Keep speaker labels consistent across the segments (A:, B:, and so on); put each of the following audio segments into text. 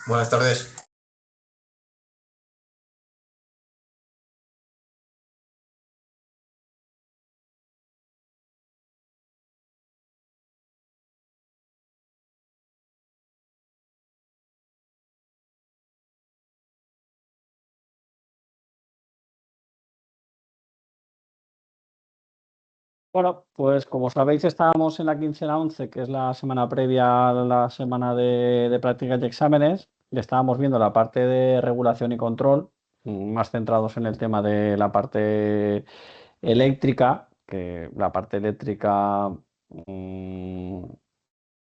A: Buenas tardes.
B: Bueno, pues como sabéis, estábamos en la quincena 11, que es la semana previa a la semana de prácticas y exámenes, y estábamos viendo la parte de regulación y control, más centrados en el tema de la parte eléctrica, que la parte eléctrica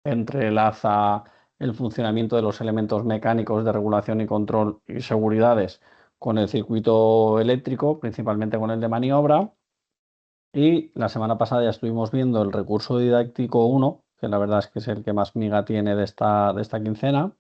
B: entrelaza el funcionamiento de los elementos mecánicos de regulación y control y seguridades con el circuito eléctrico, principalmente con el de maniobra. Y la semana pasada ya estuvimos viendo el recurso didáctico 1, que la verdad es que es el que más miga tiene de esta quincena.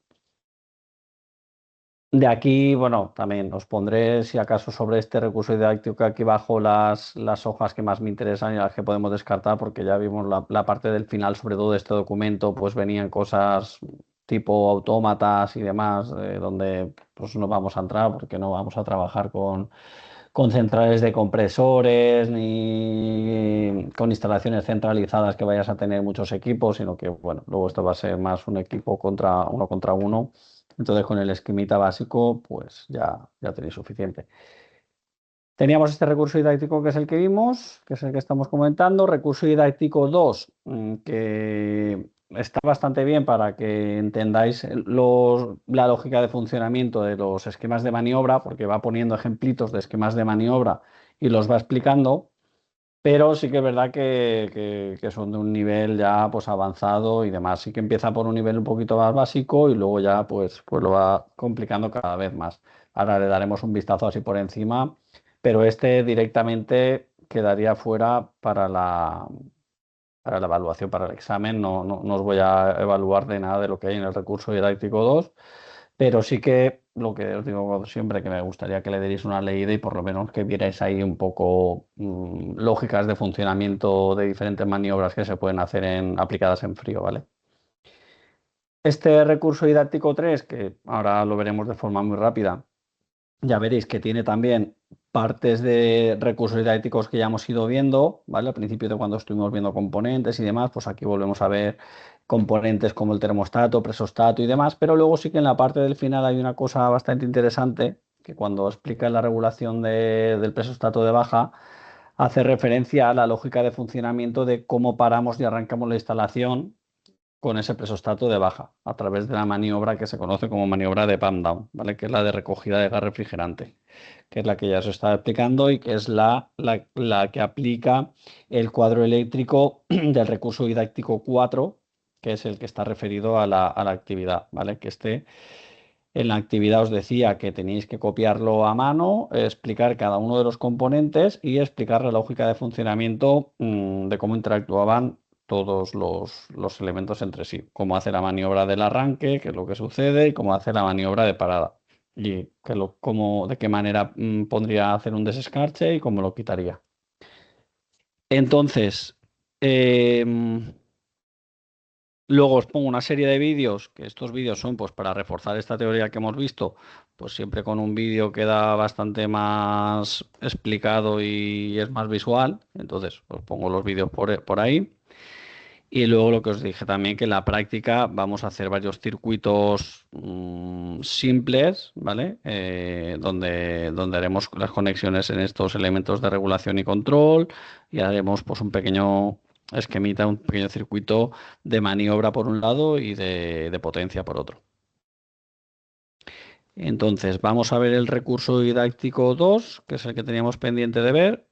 B: De aquí, bueno, también os pondré, si acaso, sobre este recurso didáctico aquí abajo las hojas que más me interesan y las que podemos descartar, porque ya vimos la parte del final, sobre todo de este documento, pues venían cosas tipo autómatas y demás, donde pues no vamos a entrar porque no vamos a trabajar con centrales de compresores ni con instalaciones centralizadas que vayas a tener muchos equipos, sino que, bueno, luego esto va a ser más un equipo uno contra uno. Entonces, con el esquemita básico, pues ya tenéis suficiente. Teníamos este recurso didáctico que es el que vimos, que es el que estamos comentando. Recurso didáctico 2, que está bastante bien para que entendáis la lógica de funcionamiento de los esquemas de maniobra, porque va poniendo ejemplitos de esquemas de maniobra y los va explicando, pero sí que es verdad que son de un nivel ya pues avanzado y demás. Sí que empieza por un nivel un poquito más básico y luego ya pues lo va complicando cada vez más. Ahora le daremos un vistazo así por encima, pero este directamente quedaría fuera para la evaluación, para el examen. No os voy a evaluar de nada de lo que hay en el recurso didáctico 2, pero sí que lo que os digo siempre, que me gustaría que le deis una leída y por lo menos que vierais ahí un poco lógicas de funcionamiento de diferentes maniobras que se pueden hacer aplicadas en frío, ¿vale? Este recurso didáctico 3, que ahora lo veremos de forma muy rápida, ya veréis que tiene también partes de recursos didácticos que ya hemos ido viendo, ¿vale? Al principio de cuando estuvimos viendo componentes y demás, pues aquí volvemos a ver componentes como el termostato, presostato y demás, pero luego sí que en la parte del final hay una cosa bastante interesante, que cuando explica la regulación del presostato de baja, hace referencia a la lógica de funcionamiento de cómo paramos y arrancamos la instalación con ese presostato de baja, a través de la maniobra que se conoce como maniobra de pump down, ¿vale? Que es la de recogida de gas refrigerante, que es la que ya os estaba explicando y que es la que aplica el cuadro eléctrico del recurso didáctico 4, que es el que está referido a la actividad, ¿vale? Que en la actividad os decía que tenéis que copiarlo a mano, explicar cada uno de los componentes y explicar la lógica de funcionamiento de cómo interactuaban todos los elementos entre sí. Cómo hace la maniobra del arranque, qué es lo que sucede, y cómo hace la maniobra de parada. Y de qué manera pondría a hacer un desescarche y cómo lo quitaría. Entonces, luego os pongo una serie de vídeos, que estos vídeos son pues para reforzar esta teoría que hemos visto, pues siempre con un vídeo queda bastante más explicado y es más visual. Entonces os pongo los vídeos por ahí. Y luego lo que os dije también, que en la práctica vamos a hacer varios circuitos simples, ¿vale? Donde haremos las conexiones en estos elementos de regulación y control y haremos pues un pequeño esquemita, un pequeño circuito de maniobra por un lado y de potencia por otro. Entonces vamos a ver el recurso didáctico 2, que es el que teníamos pendiente de ver.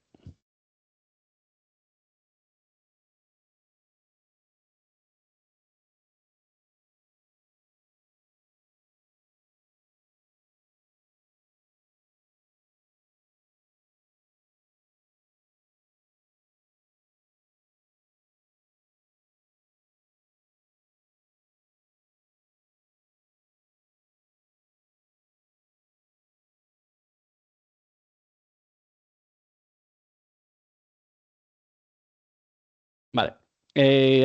B: Vale.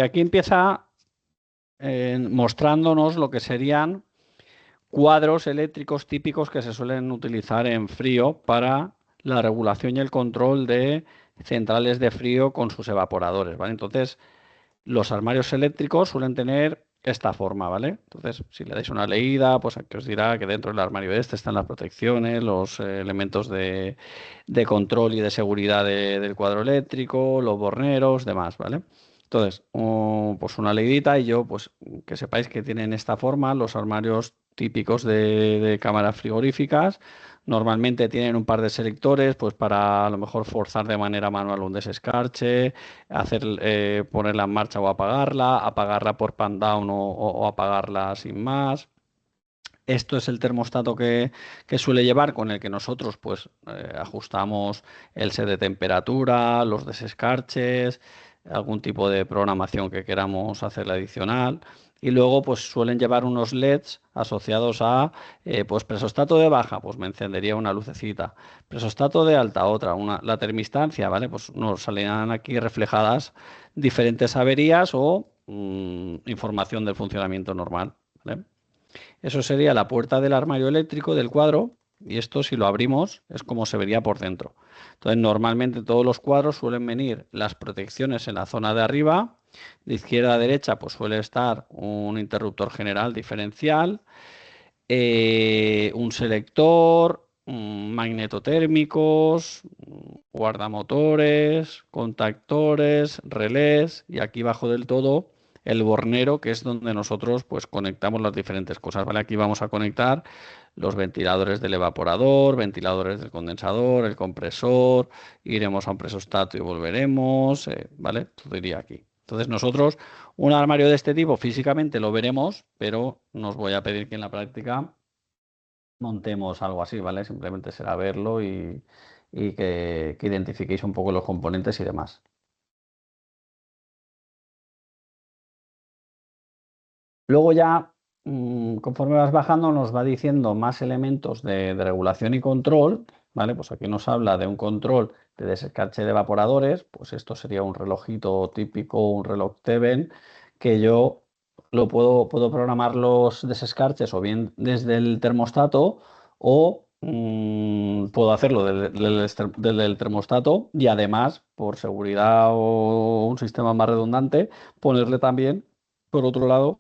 B: Aquí empieza mostrándonos lo que serían cuadros eléctricos típicos que se suelen utilizar en frío para la regulación y el control de centrales de frío con sus evaporadores, ¿vale? Entonces, los armarios eléctricos suelen tener esta forma, ¿vale? Entonces, si le dais una leída, pues aquí os dirá que dentro del armario este están las protecciones, los elementos de control y de seguridad del cuadro eléctrico, los borneros, demás, ¿vale? Entonces, pues una leidita y yo, pues que sepáis que tienen esta forma los armarios típicos de cámaras frigoríficas. Normalmente tienen un par de selectores, pues para a lo mejor forzar de manera manual un desescarche, ponerla en marcha o apagarla por pan down o apagarla sin más. Esto es el termostato que suele llevar, con el que nosotros pues ajustamos el set de temperatura, los desescarches, algún tipo de programación que queramos hacer adicional. Y luego pues suelen llevar unos LEDs asociados a pues presostato de baja, pues me encendería una lucecita. Presostato de alta, otra. La termistancia, ¿vale? Pues nos saldrán aquí reflejadas diferentes averías o información del funcionamiento normal, ¿vale? Eso sería la puerta del armario eléctrico del cuadro, y esto, si lo abrimos, es como se vería por dentro. Entonces, normalmente todos los cuadros suelen venir las protecciones en la zona de arriba. De izquierda a derecha pues suele estar un interruptor general diferencial, un selector, magnetotérmicos, guardamotores, contactores, relés, y aquí abajo del todo el bornero, que es donde nosotros pues conectamos las diferentes cosas, ¿vale? Aquí vamos a conectar los ventiladores del evaporador, ventiladores del condensador, el compresor, iremos a un presostato y volveremos, ¿vale? Todo iría aquí. Entonces nosotros un armario de este tipo físicamente lo veremos, pero no os voy a pedir que en la práctica montemos algo así, ¿vale? Simplemente será verlo y que identifiquéis un poco los componentes y demás. Luego ya, conforme vas bajando, nos va diciendo más elementos de regulación y control, ¿vale? Pues aquí nos habla de un control de desescarche de evaporadores, pues esto sería un relojito típico, un reloj Teven, que yo puedo programar los desescarches o bien desde el termostato o puedo hacerlo desde el termostato y además, por seguridad o un sistema más redundante, ponerle también, por otro lado,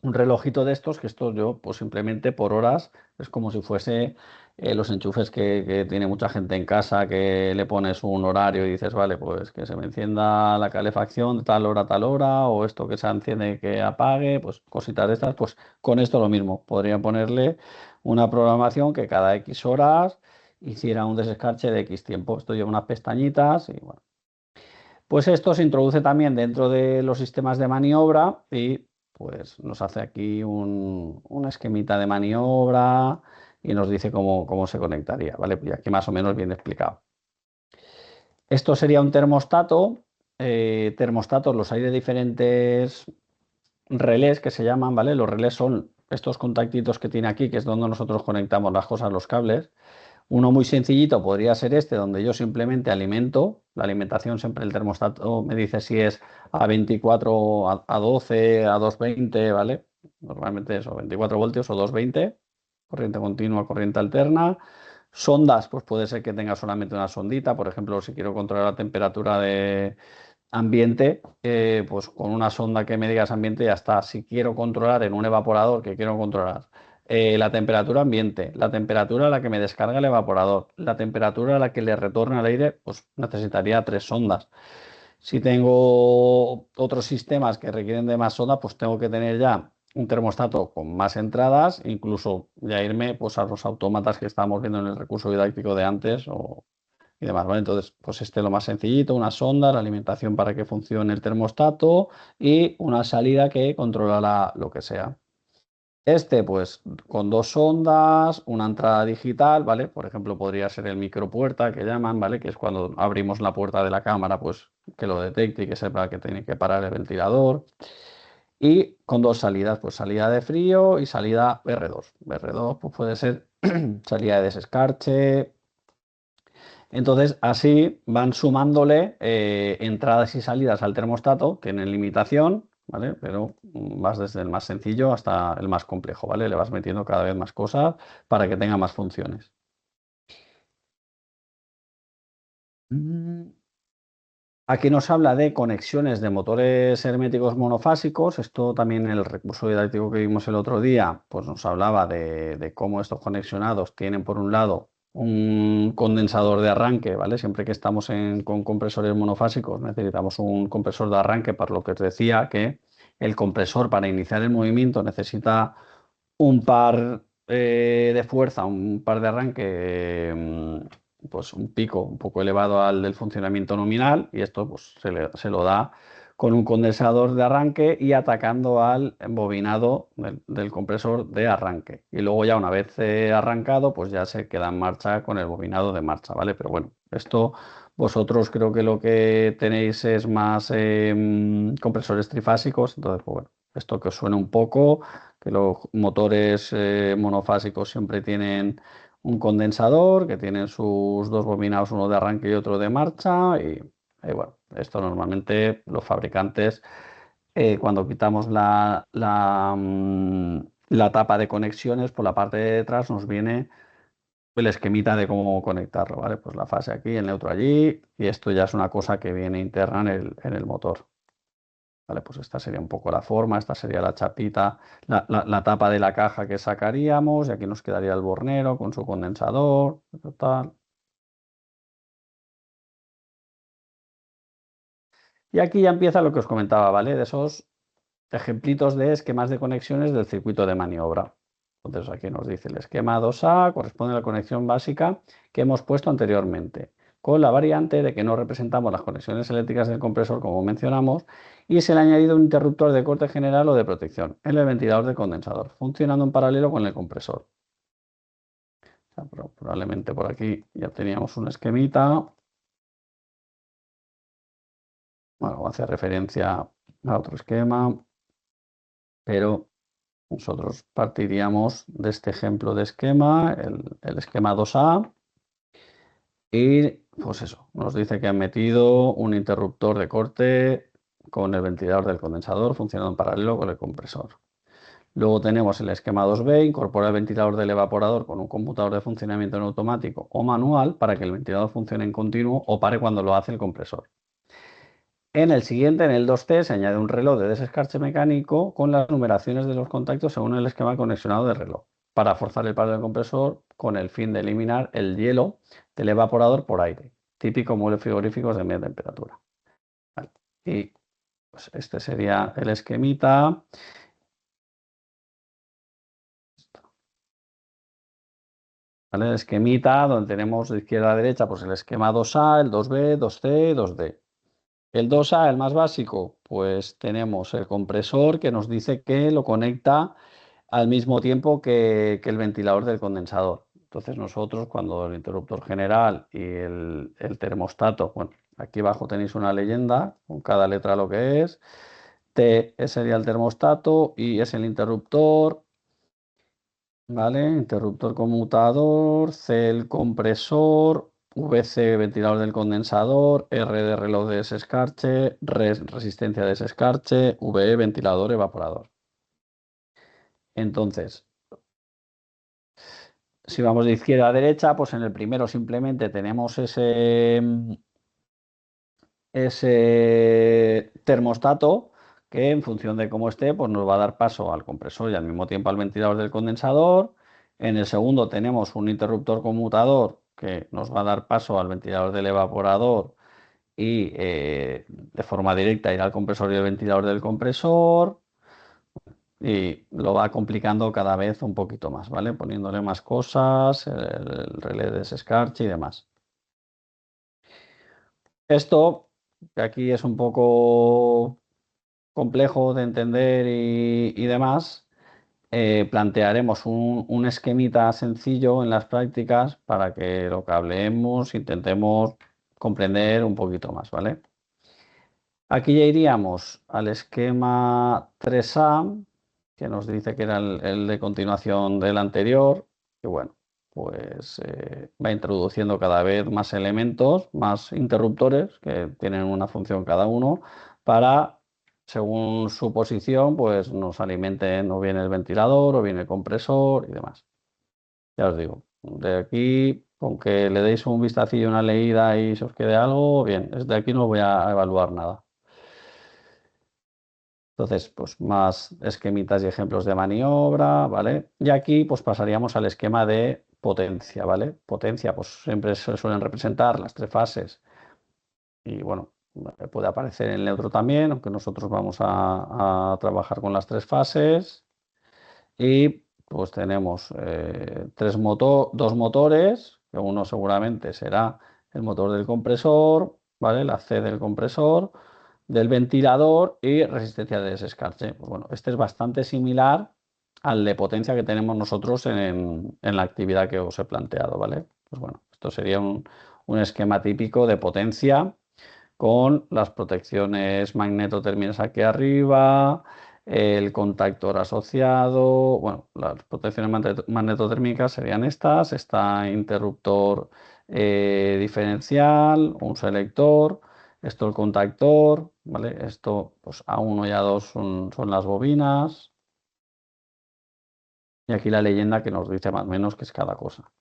B: un relojito de estos, que esto yo, pues simplemente por horas, es como si fuese los enchufes que tiene mucha gente en casa, que le pones un horario y dices, vale, pues que se me encienda la calefacción de tal hora a tal hora, o esto que se enciende que apague, pues cositas de estas, pues con esto lo mismo, podría ponerle una programación que cada X horas hiciera un desescarche de X tiempo. Esto lleva unas pestañitas y bueno. Pues esto se introduce también dentro de los sistemas de maniobra y pues nos hace aquí un esquemita de maniobra y nos dice cómo se conectaría, ¿vale? Pues aquí más o menos bien explicado. Esto sería un termostato. Termostatos los hay de diferentes relés que se llaman, ¿vale? Los relés son estos contactitos que tiene aquí, que es donde nosotros conectamos las cosas, los cables. Uno muy sencillito podría ser este, donde yo simplemente alimento. La alimentación siempre el termostato me dice si es a 24, a 12, a 220, ¿vale? Normalmente eso, 24 voltios o 220, corriente continua, corriente alterna. Sondas, pues puede ser que tenga solamente una sondita. Por ejemplo, si quiero controlar la temperatura de ambiente, pues con una sonda que me digas ambiente ya está. Si quiero controlar en un evaporador, que quiero controlar la temperatura ambiente, la temperatura a la que me descarga el evaporador, la temperatura a la que le retorna el aire, pues necesitaría 3 sondas. Si tengo otros sistemas que requieren de más sondas, pues tengo que tener ya un termostato con más entradas, incluso ya irme pues, a los autómatas que estábamos viendo en el recurso didáctico de antes y demás, ¿vale? Entonces, pues lo más sencillito, una sonda, la alimentación para que funcione el termostato y una salida que controla lo que sea. Pues con 2 sondas, una entrada digital, ¿vale? Por ejemplo, podría ser el micropuerta que llaman, ¿vale? Que es cuando abrimos la puerta de la cámara, pues que lo detecte y que sepa que tiene que parar el ventilador. Y con 2 salidas, pues salida de frío y salida R2. R2 pues puede ser salida de desescarche. Entonces, así van sumándole entradas y salidas al termostato, tienen limitación, ¿vale? Pero vas desde el más sencillo hasta el más complejo, ¿vale? Le vas metiendo cada vez más cosas para que tenga más funciones. Mm, Aquí nos habla de conexiones de motores herméticos monofásicos. Esto también en el recurso didáctico que vimos el otro día, pues nos hablaba de cómo estos conexionados tienen por un lado un condensador de arranque, ¿vale? Siempre que estamos con compresores monofásicos necesitamos un compresor de arranque, por lo que os decía que el compresor para iniciar el movimiento necesita un par de fuerza, un par de arranque, pues un pico un poco elevado al del funcionamiento nominal, y esto pues, se lo da con un condensador de arranque y atacando al embobinado del compresor de arranque. Y luego ya una vez arrancado, pues ya se queda en marcha con el bobinado de marcha, ¿vale? Pero bueno, esto vosotros creo que lo que tenéis es más compresores trifásicos, entonces pues bueno, esto que os suene un poco, que los motores monofásicos siempre tienen un condensador, que tienen sus dos bobinados, uno de arranque y otro de marcha, y bueno, esto normalmente los fabricantes, cuando quitamos la tapa de conexiones, por la parte de detrás nos viene el esquemita de cómo conectarlo, ¿vale? Pues la fase aquí, el neutro allí, y esto ya es una cosa que viene interna en el motor. Vale, pues esta sería un poco la forma, esta sería la chapita, la tapa de la caja que sacaríamos, y aquí nos quedaría el bornero con su condensador, tal. Y aquí ya empieza lo que os comentaba, ¿vale? De esos ejemplitos de esquemas de conexiones del circuito de maniobra. Entonces aquí nos dice el esquema 2A corresponde a la conexión básica que hemos puesto anteriormente, con la variante de que no representamos las conexiones eléctricas del compresor como mencionamos, y se le ha añadido un interruptor de corte general o de protección en el ventilador del condensador, funcionando en paralelo con el compresor. O sea, probablemente por aquí ya teníamos un esquemita. Bueno, hace referencia a otro esquema, pero nosotros partiríamos de este ejemplo de esquema, el esquema 2A, y pues eso, nos dice que han metido un interruptor de corte con el ventilador del condensador funcionando en paralelo con el compresor. Luego tenemos el esquema 2B, incorpora el ventilador del evaporador con un computador de funcionamiento en automático o manual para que el ventilador funcione en continuo o pare cuando lo hace el compresor. En el siguiente, en el 2C, se añade un reloj de desescarche mecánico con las numeraciones de los contactos según el esquema conexionado del reloj, para forzar el paro del compresor con el fin de eliminar el hielo del evaporador por aire, típico muebles frigoríficos de media temperatura. Vale. Y pues, este sería el esquemita. ¿Vale? El esquemita donde tenemos de izquierda a derecha pues el esquema 2A, el 2B, 2C, 2D. El 2A, el más básico, pues tenemos el compresor que nos dice que lo conecta al mismo tiempo que el ventilador del condensador. Entonces nosotros cuando el interruptor general y el termostato, bueno, aquí abajo tenéis una leyenda con cada letra lo que es. T sería el termostato, I es el interruptor, ¿vale? Interruptor conmutador, C el compresor, VC ventilador del condensador, R de reloj de desescarche, resistencia de desescarche, VE ventilador evaporador. Entonces, si vamos de izquierda a derecha, pues en el primero simplemente tenemos ese termostato que en función de cómo esté, pues nos va a dar paso al compresor y al mismo tiempo al ventilador del condensador. En el segundo tenemos un interruptor conmutador que nos va a dar paso al ventilador del evaporador y de forma directa irá al compresor y el ventilador del compresor. Y lo va complicando cada vez un poquito más, ¿vale? Poniéndole más cosas, el relé de desescarche y demás. Esto, que aquí es un poco complejo de entender y demás, plantearemos un esquemita sencillo en las prácticas para que lo que hablemos intentemos comprender un poquito más, ¿vale? Aquí ya iríamos al esquema 3A, que nos dice que era el de continuación del anterior, y bueno, pues va introduciendo cada vez más elementos, más interruptores, que tienen una función cada uno, para según su posición, pues nos alimenten o bien el ventilador o bien el compresor y demás. Ya os digo, de aquí, con que le deis un vistacillo, una leída y se os quede algo, bien, desde aquí no voy a evaluar nada. Entonces, pues más esquemitas y ejemplos de maniobra, ¿vale? Y aquí pues pasaríamos al esquema de potencia, ¿vale? Potencia, pues siempre se suelen representar las tres fases y bueno, puede aparecer en el neutro también, aunque nosotros vamos a trabajar con las tres fases. Y pues tenemos dos motores, que uno seguramente será el motor del compresor, ¿vale? La C del compresor, del ventilador y resistencia de desescarche. Pues bueno, este es bastante similar al de potencia que tenemos nosotros en la actividad que os he planteado, ¿vale? Pues bueno, esto sería un esquema típico de potencia con las protecciones magnetotérmicas aquí arriba, el contactor asociado, bueno, las protecciones magnetotérmicas serían estas, está interruptor diferencial, un selector, esto el contactor, ¿vale? Esto pues A1 y A2 son las bobinas y aquí la leyenda que nos dice más o menos qué es cada cosa.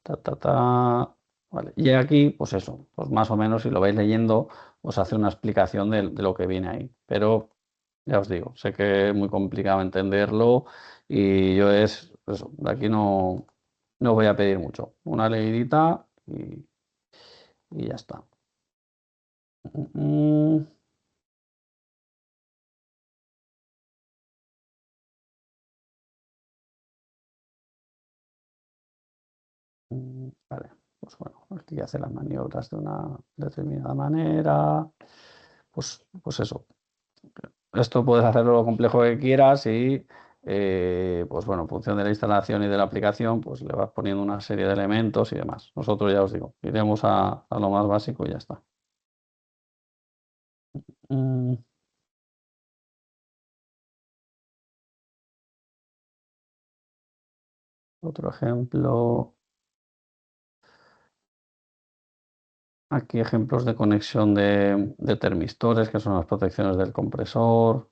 B: Ta, ta, ta. Vale. Y aquí, pues eso, pues más o menos si lo vais leyendo, os hace una explicación de lo que viene ahí. Pero ya os digo, sé que es muy complicado entenderlo y yo eso, de aquí no voy a pedir mucho. Una leidita y ya está. Mm, vale, pues bueno, aquí hace las maniobras de una determinada manera. Pues eso, esto puedes hacerlo lo complejo que quieras y, pues bueno, en función de la instalación y de la aplicación, pues le vas poniendo una serie de elementos y demás. Nosotros ya os digo, iremos a lo más básico y ya está. Mm, otro ejemplo, aquí ejemplos de conexión de termistores, que son las protecciones del compresor.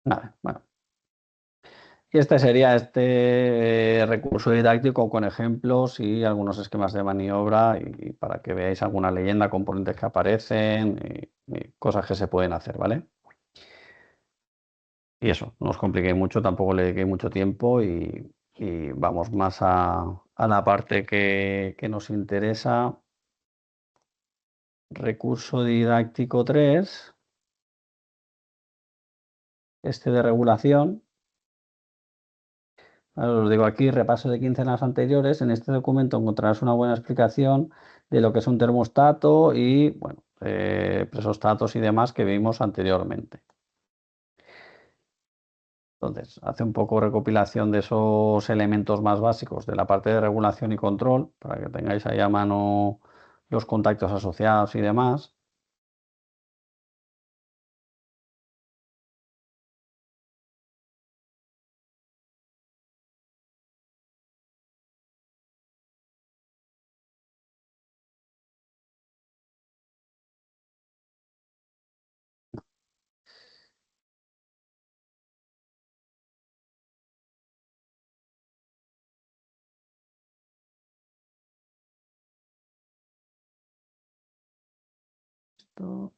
B: Vale, bueno. Y este sería este recurso didáctico con ejemplos y algunos esquemas de maniobra y para que veáis alguna leyenda, componentes que aparecen y cosas que se pueden hacer, ¿vale? Y eso, no os compliquéis mucho, tampoco le dediquéis mucho tiempo y vamos más a la parte que nos interesa. Recurso didáctico 3, este de regulación. Ahora os digo aquí, repaso de quincenas anteriores. En este documento encontrarás una buena explicación de lo que es un termostato y, bueno, presostatos y demás que vimos anteriormente. Entonces, hace un poco recopilación de esos elementos más básicos de la parte de regulación y control, para que tengáis ahí a mano los contactos asociados y demás. Esto,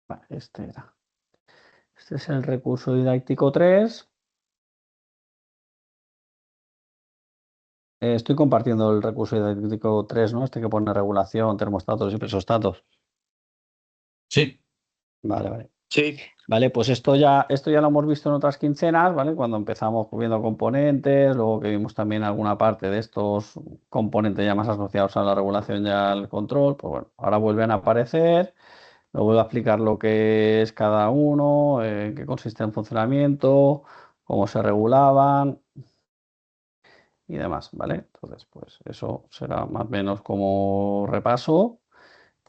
B: vale, este era. Este es el recurso didáctico 3. Estoy compartiendo el recurso didáctico 3, ¿no? Este que pone regulación, termostatos y presostatos.
A: Sí,
B: Vale, vale.
A: sí.
B: Vale, pues esto ya lo hemos visto en otras quincenas, ¿vale? Cuando empezamos viendo componentes, luego que vimos también alguna parte de estos componentes ya más asociados a la regulación y al control, pues bueno, ahora vuelven a aparecer, lo vuelvo a explicar lo que es cada uno, en qué consiste el funcionamiento, cómo se regulaban y demás, ¿vale? Entonces, pues eso será más o menos como repaso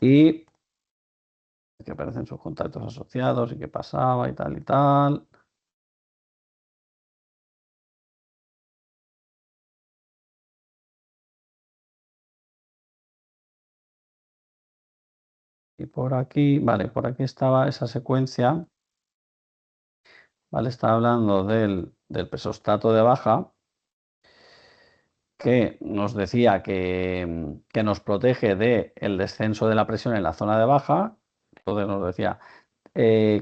B: y que aparecen sus contactos asociados y qué pasaba y tal y tal. Y por aquí, vale, por aquí estaba esa secuencia, ¿vale? Está hablando del pesostato de baja, que nos decía que nos protege del descenso de la presión en la zona de baja. Entonces nos decía,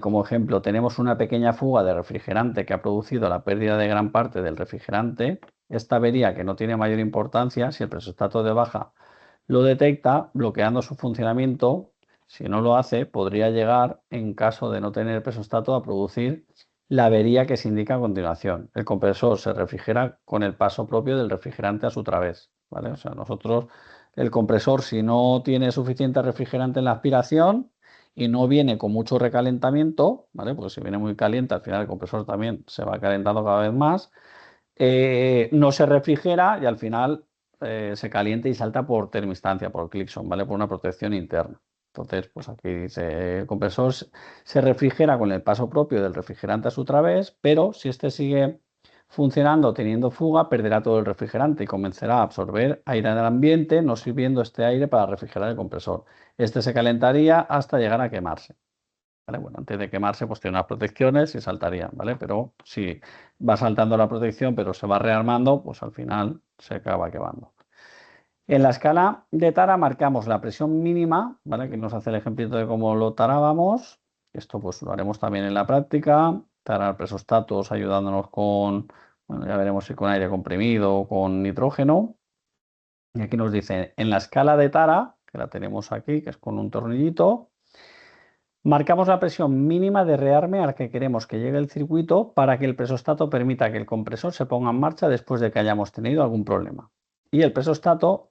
B: como ejemplo, tenemos una pequeña fuga de refrigerante que ha producido la pérdida de gran parte del refrigerante. Esta avería, que no tiene mayor importancia, si el pesostato de baja lo detecta, bloqueando su funcionamiento. Si no lo hace, podría llegar, en caso de no tener pesostato, a producir la avería que se indica a continuación. El compresor se refrigera con el paso propio del refrigerante a su través, ¿vale? O sea, nosotros, el compresor, si no tiene suficiente refrigerante en la aspiración y no viene con mucho recalentamiento, ¿vale? Porque si viene muy caliente, al final el compresor también se va calentando cada vez más, no se refrigera y al final se calienta y salta por termoistancia, por Clixon, ¿vale? Por una protección interna. Entonces, pues aquí dice, el compresor se refrigera con el paso propio del refrigerante a su través, pero si este sigue funcionando teniendo fuga, perderá todo el refrigerante y comenzará a absorber aire del ambiente, no sirviendo este aire para refrigerar el compresor. Este se calentaría hasta llegar a quemarse. ¿Vale? Bueno, antes de quemarse, pues tiene unas protecciones y saltarían, ¿vale? Pero si va saltando la protección, pero se va rearmando, pues al final se acaba quemando. En la escala de tara marcamos la presión mínima, ¿vale? Que nos hace el ejemplito de cómo lo tarábamos. Esto pues lo haremos también en la práctica. Tarar presostatos ayudándonos con, bueno, ya veremos si con aire comprimido o con nitrógeno. Y aquí nos dice, en la escala de tara, que la tenemos aquí, que es con un tornillito, marcamos la presión mínima de rearme a la que queremos que llegue el circuito para que el presostato permita que el compresor se ponga en marcha después de que hayamos tenido algún problema. Y el presostato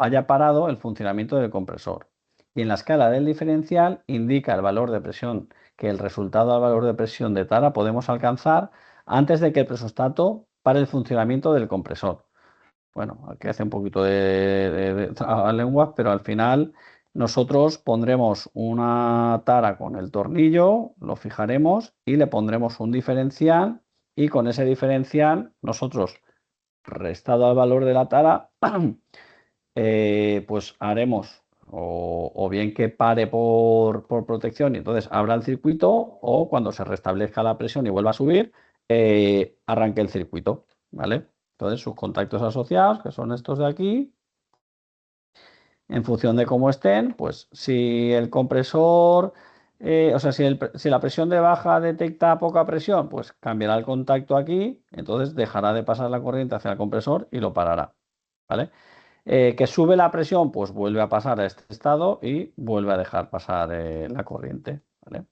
B: haya parado el funcionamiento del compresor. Y en la escala del diferencial indica el valor de presión que el resultado al valor de presión de tara podemos alcanzar antes de que el presostato pare el funcionamiento del compresor. Bueno, aquí hace un poquito de trabalenguas, pero al final nosotros pondremos una tara con el tornillo, lo fijaremos y le pondremos un diferencial y con ese diferencial nosotros, restado al valor de la tara, pues haremos o bien que pare por protección y entonces abra el circuito, o cuando se restablezca la presión y vuelva a subir, arranque el circuito, ¿vale? Entonces sus contactos asociados, que son estos de aquí, en función de cómo estén, pues si el compresor, o sea, si la presión de baja detecta poca presión, pues cambiará el contacto aquí, entonces dejará de pasar la corriente hacia el compresor y lo parará, ¿vale? Que sube la presión, pues vuelve a pasar a este estado y vuelve a dejar pasar la corriente, ¿vale?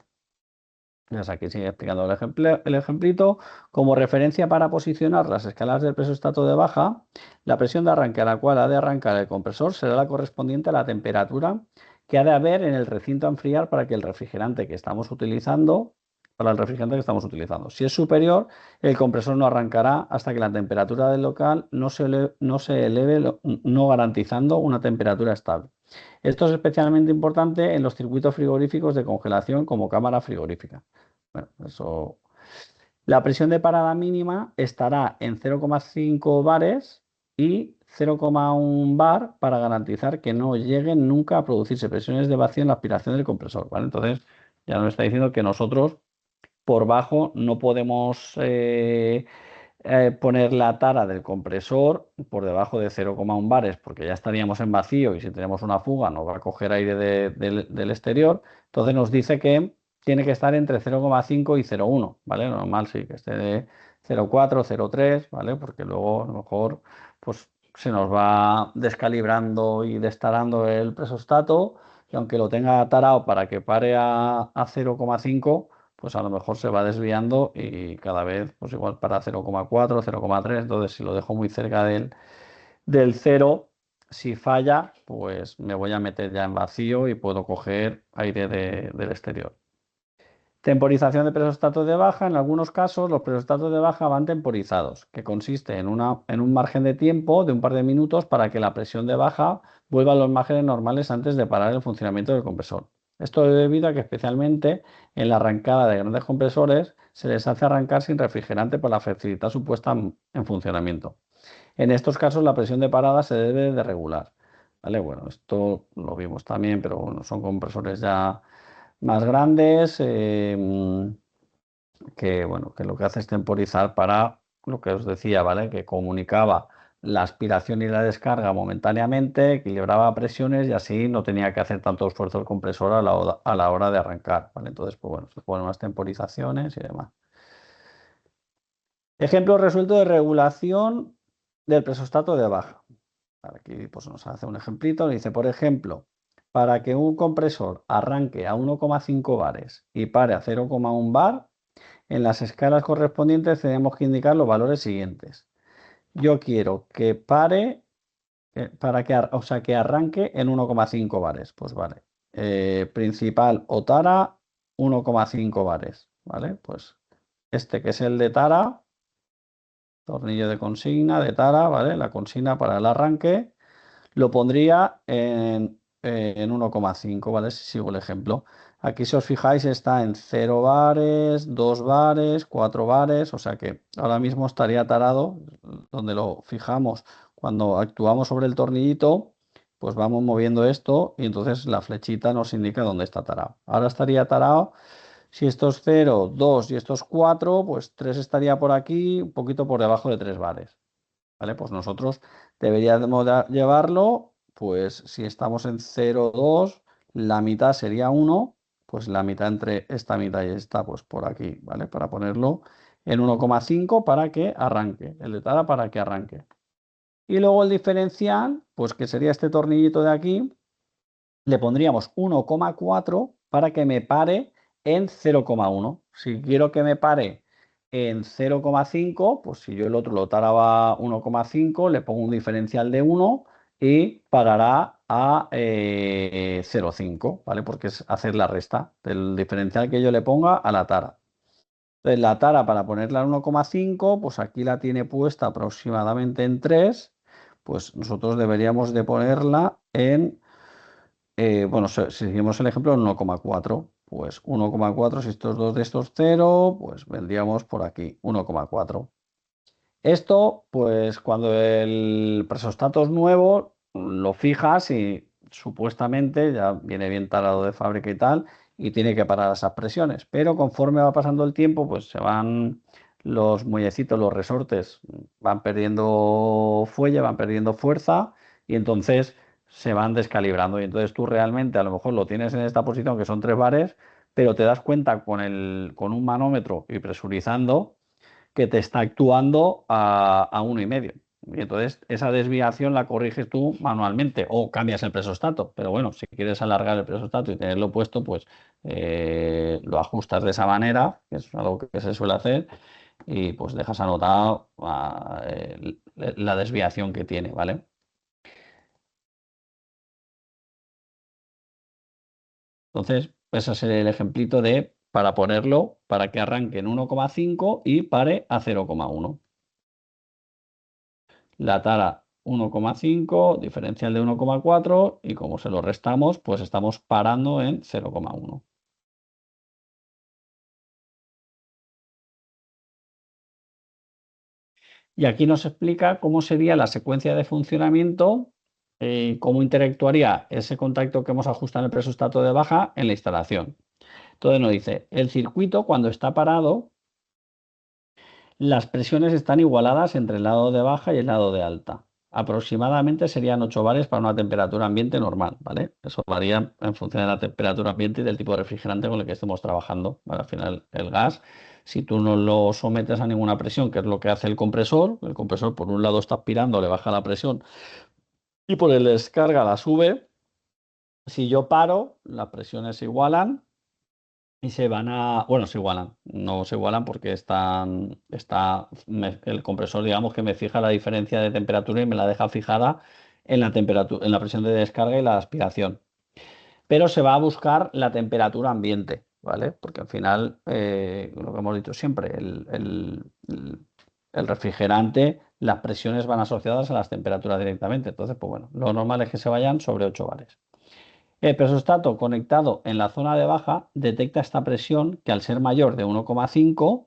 B: Ya aquí sigue explicando el ejemplito. Como referencia para posicionar las escalas del presostato de baja, la presión de arranque a la cual ha de arrancar el compresor será la correspondiente a la temperatura que ha de haber en el recinto a enfriar para el refrigerante que estamos utilizando. Si es superior, el compresor no arrancará hasta que la temperatura del local no se eleve, no garantizando una temperatura estable. Esto es especialmente importante en los circuitos frigoríficos de congelación como cámara frigorífica. Bueno, eso. La presión de parada mínima estará en 0,5 bares y 0,1 bar para garantizar que no lleguen nunca a producirse presiones de vacío en la aspiración del compresor, ¿vale? Entonces, ya nos está diciendo que nosotros por bajo no podemos poner la tara del compresor por debajo de 0,1 bares, porque ya estaríamos en vacío y si tenemos una fuga nos va a coger aire del exterior. Entonces nos dice que tiene que estar entre 0,5 y 0,1, ¿vale? Normal sí, que esté de 0,4, 0,3, ¿vale? Porque luego a lo mejor pues, se nos va descalibrando y destarando el presostato, y aunque lo tenga tarado para que pare a 0,5, pues a lo mejor se va desviando y cada vez, pues igual para 0,4, 0,3, entonces si lo dejo muy cerca del cero, si falla, pues me voy a meter ya en vacío y puedo coger aire del exterior. Temporización de presostatos de baja. En algunos casos, los presostatos de baja van temporizados, que consiste en un margen de tiempo de un par de minutos para que la presión de baja vuelva a los márgenes normales antes de parar el funcionamiento del compresor. Esto es debido a que especialmente en la arrancada de grandes compresores se les hace arrancar sin refrigerante para facilitar su puesta en funcionamiento. En estos casos la presión de parada se debe de regular. ¿Vale? Bueno, esto lo vimos también, pero bueno, son compresores ya más grandes que, bueno, que lo que hace es temporizar para lo que os decía, ¿vale? Que comunicaba la aspiración y la descarga momentáneamente, equilibraba presiones y así no tenía que hacer tanto esfuerzo el compresor a la hora de arrancar, ¿vale? Entonces, pues bueno, se ponen unas temporizaciones y demás. Ejemplo resuelto de regulación del presostato de baja. Aquí pues, nos hace un ejemplito, dice, por ejemplo, para que un compresor arranque a 1,5 bares y pare a 0,1 bar, en las escalas correspondientes tenemos que indicar los valores siguientes. Yo quiero que pare, o sea, que arranque en 1,5 bares. Pues vale. Principal o tara, 1,5 bares. ¿Vale? Pues este que es el de tara, tornillo de consigna de tara, ¿vale? La consigna para el arranque. Lo pondría en 1,5, ¿vale? Si sigo el ejemplo. Aquí, si os fijáis, está en 0 bares, 2 bares, 4 bares, o sea que ahora mismo estaría tarado, donde lo fijamos cuando actuamos sobre el tornillito, pues vamos moviendo esto y entonces la flechita nos indica dónde está tarado. Ahora estaría tarado, si esto es 0, 2 y esto es 4, pues 3 estaría por aquí, un poquito por debajo de 3 bares. ¿Vale? Pues nosotros deberíamos llevarlo, pues si estamos en 0,2, la mitad sería 1, pues la mitad entre esta mitad y esta, pues por aquí, ¿vale? Para ponerlo en 1,5 para que arranque, el de tara para que arranque. Y luego el diferencial, pues que sería este tornillito de aquí, le pondríamos 1,4 para que me pare en 0,1. Si quiero que me pare en 0,5, pues si yo el otro lo taraba 1,5, le pongo un diferencial de 1 y parará a 0,5, ¿vale? Porque es hacer la resta del diferencial que yo le ponga a la tara. Entonces la tara para ponerla en 1,5, pues aquí la tiene puesta aproximadamente en 3, pues nosotros deberíamos de ponerla en bueno, si seguimos el ejemplo, 1,4. Pues 1,4, si estos dos de estos 0, pues vendríamos por aquí, 1,4. Esto, pues cuando el presostato es nuevo, lo fijas y supuestamente ya viene bien talado de fábrica y tal, y tiene que parar esas presiones. Pero conforme va pasando el tiempo, pues se van los muellecitos, los resortes, van perdiendo fuelle, van perdiendo fuerza, y entonces se van descalibrando. Y entonces tú realmente a lo mejor lo tienes en esta posición, que son 3 bares, pero te das cuenta con un manómetro y presurizando que te está actuando a 1,5. Y entonces esa desviación la corriges tú manualmente o cambias el presostato. Pero bueno, si quieres alargar el presostato y tenerlo puesto, pues lo ajustas de esa manera, que es algo que se suele hacer, y pues dejas anotado la desviación que tiene, ¿vale? Entonces, ese sería el ejemplito de para ponerlo, para que arranque en 1,5 y pare a 0,1. La tara 1,5, diferencial de 1,4 y como se lo restamos, pues estamos parando en 0,1. Y aquí nos explica cómo sería la secuencia de funcionamiento, cómo interactuaría ese contacto que hemos ajustado en el presostato de baja en la instalación. Entonces nos dice, el circuito cuando está parado, las presiones están igualadas entre el lado de baja y el lado de alta. Aproximadamente serían 8 bares para una temperatura ambiente normal, ¿vale? Eso varía en función de la temperatura ambiente y del tipo de refrigerante con el que estemos trabajando, ¿vale? Al final, el gas, si tú no lo sometes a ninguna presión, que es lo que hace el compresor por un lado está aspirando, le baja la presión y por el descarga la sube. Si yo paro, las presiones se igualan y bueno, se igualan, no se igualan porque el compresor, digamos que me fija la diferencia de temperatura y me la deja fijada en la en la presión de descarga y la aspiración. Pero se va a buscar la temperatura ambiente, ¿vale? Porque al final, lo que hemos dicho siempre, el refrigerante, las presiones van asociadas a las temperaturas directamente. Entonces, pues bueno, lo normal es que se vayan sobre 8 bares. El presostato conectado en la zona de baja detecta esta presión que al ser mayor de 1,5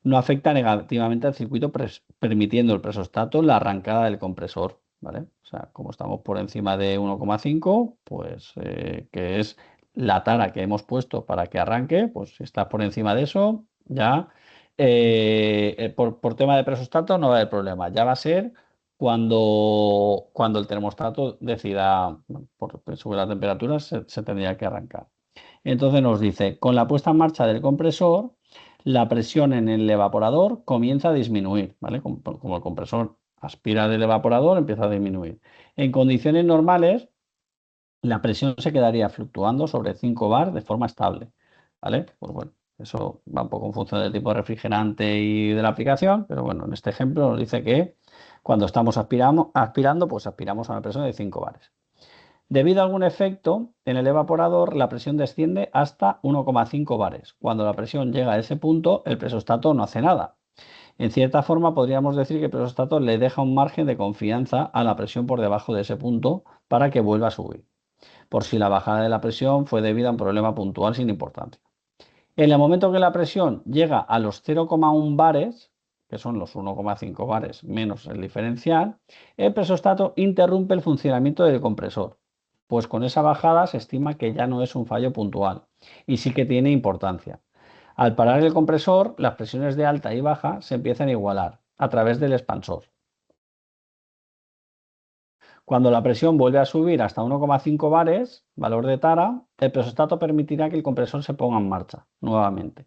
B: no afecta negativamente al circuito, permitiendo el presostato la arrancada del compresor, ¿vale? O sea, como estamos por encima de 1,5, pues que es la tara que hemos puesto para que arranque, pues si estás por encima de eso, ya por tema de presostato no va a haber problema, ya va a ser cuando el termostato decida, bueno, por subir la temperatura, se tendría que arrancar. Entonces nos dice, con la puesta en marcha del compresor, la presión en el evaporador comienza a disminuir, ¿vale? Como el compresor aspira del evaporador, empieza a disminuir. En condiciones normales, la presión se quedaría fluctuando sobre 5 bar de forma estable, ¿vale? Pues bueno, eso va un poco en función del tipo de refrigerante y de la aplicación, pero bueno, en este ejemplo nos dice que cuando estamos aspirando, pues aspiramos a una presión de 5 bares. Debido a algún efecto, en el evaporador la presión desciende hasta 1,5 bares. Cuando la presión llega a ese punto, el presostato no hace nada. En cierta forma, podríamos decir que el presostato le deja un margen de confianza a la presión por debajo de ese punto para que vuelva a subir, por si la bajada de la presión fue debida a un problema puntual sin importancia. En el momento que la presión llega a los 0,1 bares, que son los 1,5 bares menos el diferencial, el presostato interrumpe el funcionamiento del compresor, pues con esa bajada se estima que ya no es un fallo puntual y sí que tiene importancia. Al parar el compresor, las presiones de alta y baja se empiezan a igualar a través del expansor. Cuando la presión vuelve a subir hasta 1,5 bares, valor de tara, el presostato permitirá que el compresor se ponga en marcha nuevamente.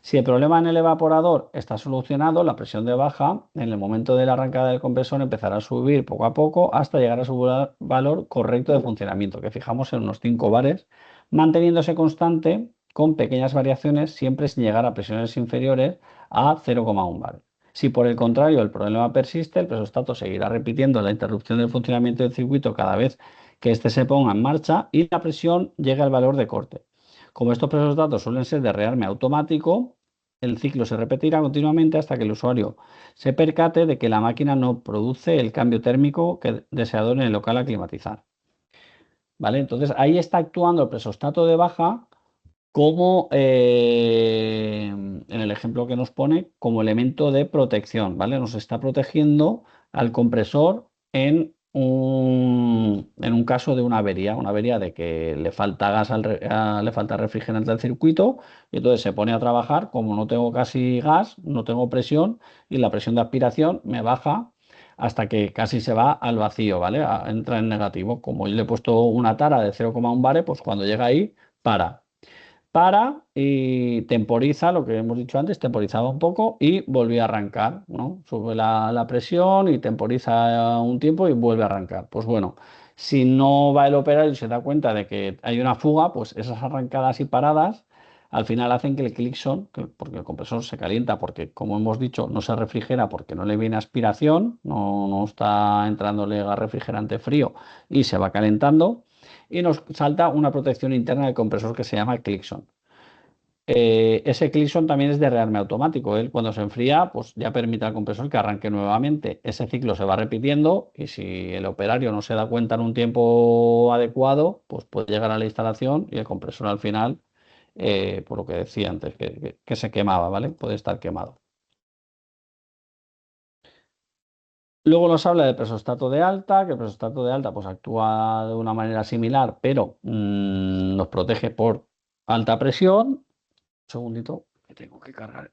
B: Si el problema en el evaporador está solucionado, la presión de baja en el momento de la arrancada del compresor empezará a subir poco a poco hasta llegar a su valor correcto de funcionamiento, que fijamos en unos 5 bares, manteniéndose constante con pequeñas variaciones, siempre sin llegar a presiones inferiores a 0,1 bar. Si por el contrario el problema persiste, el presostato seguirá repitiendo la interrupción del funcionamiento del circuito cada vez que éste se ponga en marcha y la presión llegue al valor de corte. Como estos presostatos suelen ser de rearme automático, el ciclo se repetirá continuamente hasta que el usuario se percate de que la máquina no produce el cambio térmico deseado en el local a climatizar. ¿Vale? Entonces ahí está actuando el presostato de baja como, en el ejemplo que nos pone, como elemento de protección, ¿vale? Nos está protegiendo al compresor en un caso de una avería de que le falta gas, le falta refrigerante al circuito, y entonces se pone a trabajar, como no tengo casi gas, no tengo presión, y la presión de aspiración me baja hasta que casi se va al vacío, ¿vale? Entra en negativo. Como yo le he puesto una tara de 0,1 bar, pues cuando llega ahí, para y temporiza, lo que hemos dicho antes, temporizaba un poco y volvió a arrancar, ¿no? Sube la presión y temporiza un tiempo y vuelve a arrancar. Pues bueno, si no va el operario y se da cuenta de que hay una fuga, pues esas arrancadas y paradas al final hacen que el Clixon, porque el compresor se calienta, porque como hemos dicho, no se refrigera porque no le viene aspiración, no está entrándole gas refrigerante frío y se va calentando y nos salta una protección interna del compresor que se llama Clixon. Ese Clixon también es de rearme automático. Él cuando se enfría, pues ya permite al compresor que arranque nuevamente. Ese ciclo se va repitiendo y si el operario no se da cuenta en un tiempo adecuado, pues puede llegar a la instalación y el compresor al final, por lo que decía antes, que se quemaba, ¿vale? Puede estar quemado. Luego nos habla del presostato de alta, que el presostato de alta pues actúa de una manera similar, pero nos protege por alta presión. Un segundito, que tengo que cargar.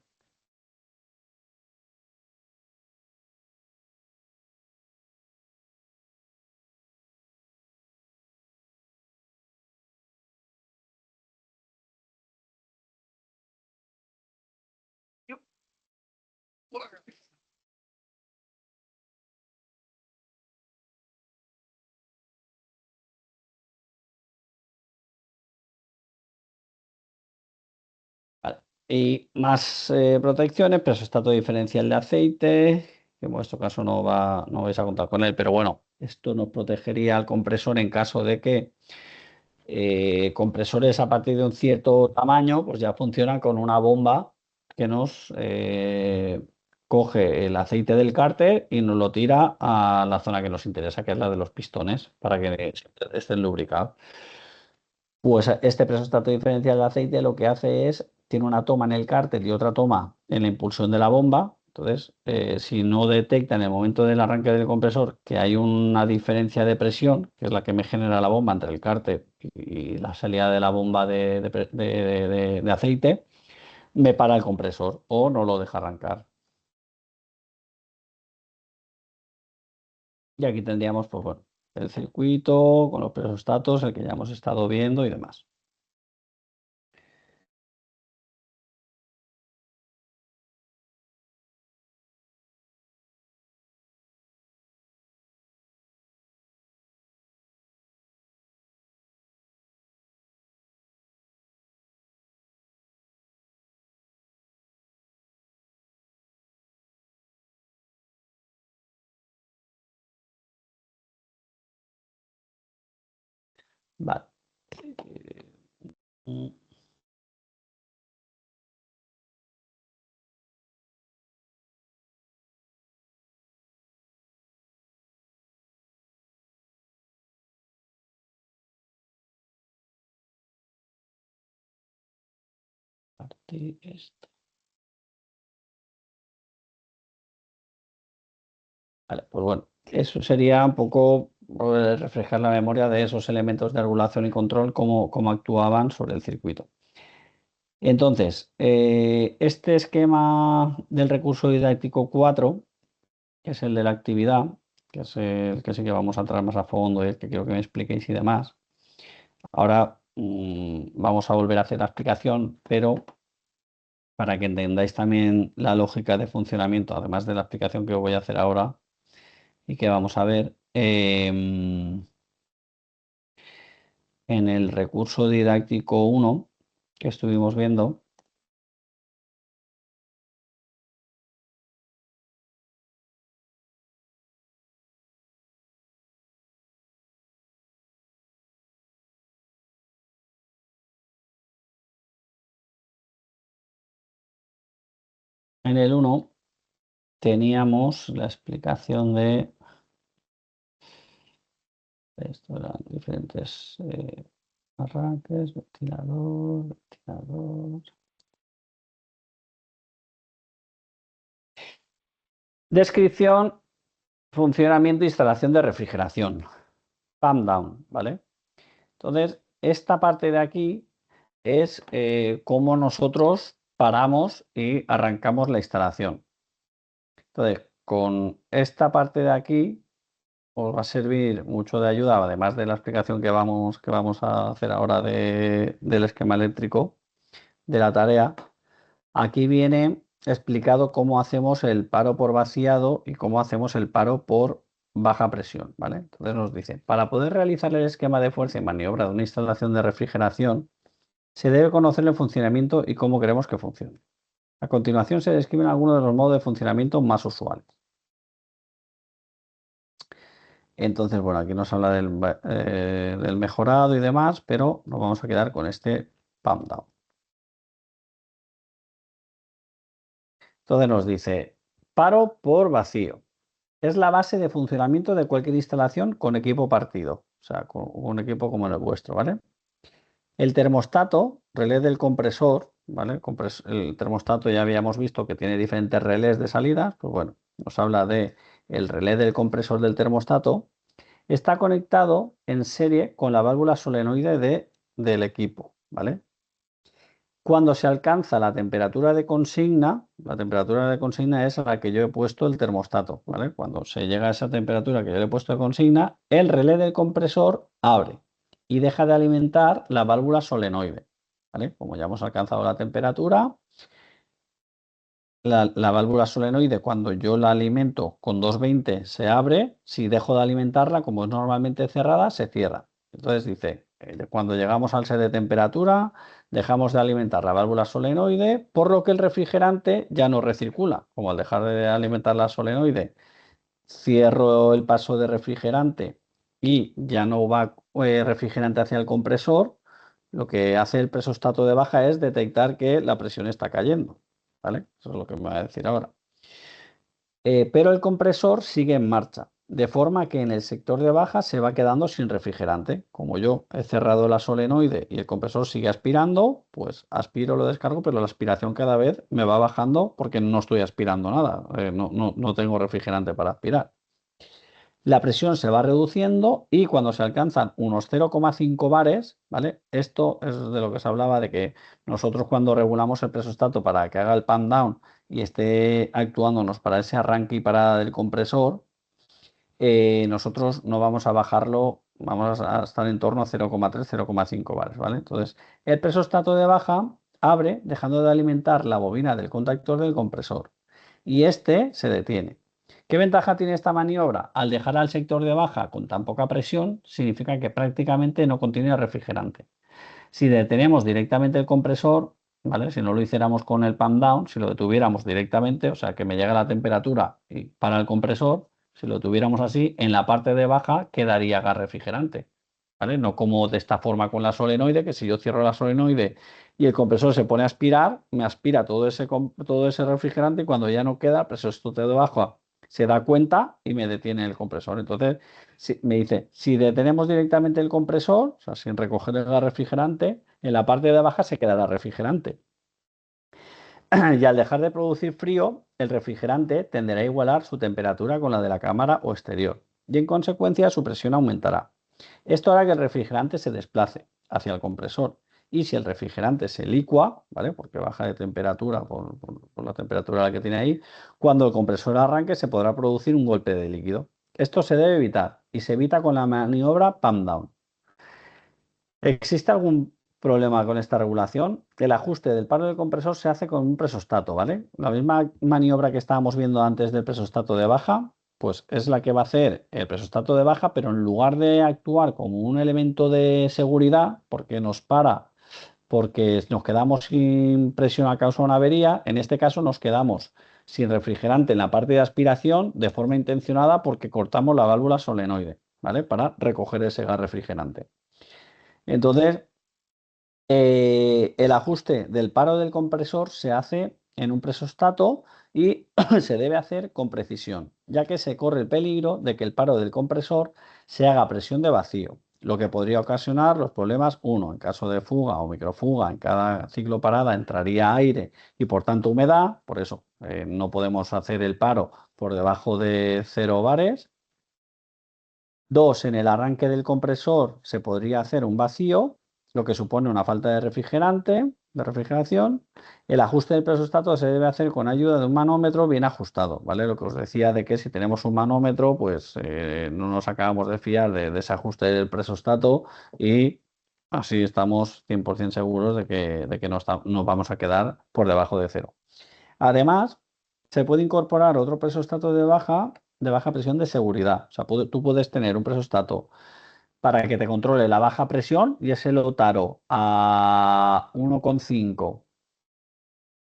B: Vale. Y más protecciones, presostato diferencial de aceite, que en vuestro caso no vais a contar con él, pero bueno, esto nos protegería al compresor en caso de que Compresores a partir de un cierto tamaño, pues ya funcionan con una bomba que nos coge el aceite del cárter y nos lo tira a la zona que nos interesa, que es la de los pistones, para que estén lubricados. Pues este presostato diferencial de aceite lo que hace es, tiene una toma en el cárter y otra toma en la impulsión de la bomba. Entonces, si no detecta en el momento del arranque del compresor que hay una diferencia de presión, que es la que me genera la bomba entre el cárter y la salida de la bomba de aceite, me para el compresor o no lo deja arrancar. Y aquí tendríamos, pues bueno, el circuito con los presostatos, el que ya hemos estado viendo y demás. Vale. Mm, parte esta. Vale, pues bueno, eso sería un poco reflejar la memoria de esos elementos de regulación y control, cómo actuaban sobre el circuito. Entonces, este esquema del recurso didáctico 4, que es el de la actividad, que es el que sí que vamos a entrar más a fondo y el que quiero que me expliquéis y demás. Ahora vamos a volver a hacer la explicación, pero para que entendáis también la lógica de funcionamiento, además de la explicación que os voy a hacer ahora y que vamos a ver. En el recurso didáctico 1 que estuvimos viendo, en el 1 teníamos la explicación de esto, eran diferentes arranques, ventilador. Descripción, funcionamiento e instalación de refrigeración. Pump down, ¿vale? Entonces, esta parte de aquí es cómo nosotros paramos y arrancamos la instalación. Entonces, con esta parte de aquí os va a servir mucho de ayuda, además de la explicación que vamos a hacer ahora del esquema eléctrico de la tarea. Aquí viene explicado cómo hacemos el paro por vaciado y cómo hacemos el paro por baja presión, ¿vale? Entonces nos dice, para poder realizar el esquema de fuerza y maniobra de una instalación de refrigeración, se debe conocer el funcionamiento y cómo queremos que funcione. A continuación se describen algunos de los modos de funcionamiento más usuales. Entonces, bueno, aquí nos habla del mejorado y demás, pero nos vamos a quedar con este pump down. Entonces nos dice, paro por vacío. Es la base de funcionamiento de cualquier instalación con equipo partido, o sea, con un equipo como el vuestro, ¿vale? El termostato, relé del compresor, ¿vale? El termostato ya habíamos visto que tiene diferentes relés de salidas, pues bueno, nos habla de el relé del compresor del termostato. Está conectado en serie con la válvula solenoide del equipo, ¿vale? Cuando se alcanza la temperatura de consigna es a la que yo he puesto el termostato, ¿vale? Cuando se llega a esa temperatura que yo le he puesto de consigna, el relé del compresor abre y deja de alimentar la válvula solenoide, ¿vale? Como ya hemos alcanzado la temperatura, la válvula solenoide, cuando yo la alimento con 220 se abre, si dejo de alimentarla, como es normalmente cerrada, se cierra. Entonces dice, cuando llegamos al set de temperatura, dejamos de alimentar la válvula solenoide, por lo que el refrigerante ya no recircula. Como al dejar de alimentar la solenoide, cierro el paso de refrigerante y ya no va refrigerante hacia el compresor, lo que hace el presostato de baja es detectar que la presión está cayendo, ¿vale? Eso es lo que me va a decir ahora. Pero el compresor sigue en marcha, de forma que en el sector de baja se va quedando sin refrigerante. Como yo he cerrado la solenoide y el compresor sigue aspirando, pues aspiro, lo descargo, pero la aspiración cada vez me va bajando porque no estoy aspirando nada, no tengo refrigerante para aspirar. La presión se va reduciendo y cuando se alcanzan unos 0,5 bares, ¿vale? Esto es de lo que se hablaba de que nosotros cuando regulamos el presostato para que haga el pump down y esté actuándonos para ese arranque y parada del compresor, nosotros no vamos a bajarlo, vamos a estar en torno a 0,3, 0,5 bares, ¿vale? Entonces, el presostato de baja abre dejando de alimentar la bobina del contactor del compresor y este se detiene. ¿Qué ventaja tiene esta maniobra? Al dejar al sector de baja con tan poca presión, significa que prácticamente no contiene refrigerante. Si detenemos directamente el compresor, ¿vale? Si no lo hiciéramos con el pump down, si lo detuviéramos directamente, o sea, que me llega la temperatura y para el compresor, si lo tuviéramos así, en la parte de baja quedaría gas refrigerante, ¿vale? No como de esta forma con la solenoide, que si yo cierro la solenoide y el compresor se pone a aspirar, me aspira todo ese refrigerante y cuando ya no queda, pues esto de baja se da cuenta y me detiene el compresor. Entonces, me dice, si detenemos directamente el compresor, o sea, sin recoger el gas refrigerante, en la parte de baja se quedará refrigerante. Y al dejar de producir frío, el refrigerante tenderá a igualar su temperatura con la de la cámara o exterior, y en consecuencia su presión aumentará. Esto hará que el refrigerante se desplace hacia el compresor. Y si el refrigerante se licúa, ¿vale? Porque baja de temperatura por la temperatura a la que tiene ahí, cuando el compresor arranque se podrá producir un golpe de líquido. Esto se debe evitar y se evita con la maniobra pump down. ¿Existe algún problema con esta regulación? El ajuste del paro del compresor se hace con un presostato, ¿vale? La misma maniobra que estábamos viendo antes del presostato de baja, pues es la que va a hacer el presostato de baja, pero en lugar de actuar como un elemento de seguridad, porque nos para, porque nos quedamos sin presión a causa de una avería, en este caso nos quedamos sin refrigerante en la parte de aspiración de forma intencionada porque cortamos la válvula solenoide, ¿vale? Para recoger ese gas refrigerante. Entonces, el ajuste del paro del compresor se hace en un presostato y se debe hacer con precisión, ya que se corre el peligro de que el paro del compresor se haga a presión de vacío, lo que podría ocasionar los problemas: uno, en caso de fuga o microfuga, en cada ciclo parada entraría aire y por tanto humedad, por eso no podemos hacer el paro por debajo de 0 bares. Dos, en el arranque del compresor se podría hacer un vacío, lo que supone una falta de refrigeración. El ajuste del presostato se debe hacer con ayuda de un manómetro bien ajustado, ¿vale? Lo que os decía de que si tenemos un manómetro, pues no nos acabamos de fiar de ese ajuste del presostato y así estamos 100% seguros de que no vamos a quedar por debajo de cero. Además, se puede incorporar otro presostato de baja presión de seguridad. O sea, tú puedes tener un presostato para que te controle la baja presión y ese lo taro a 1,5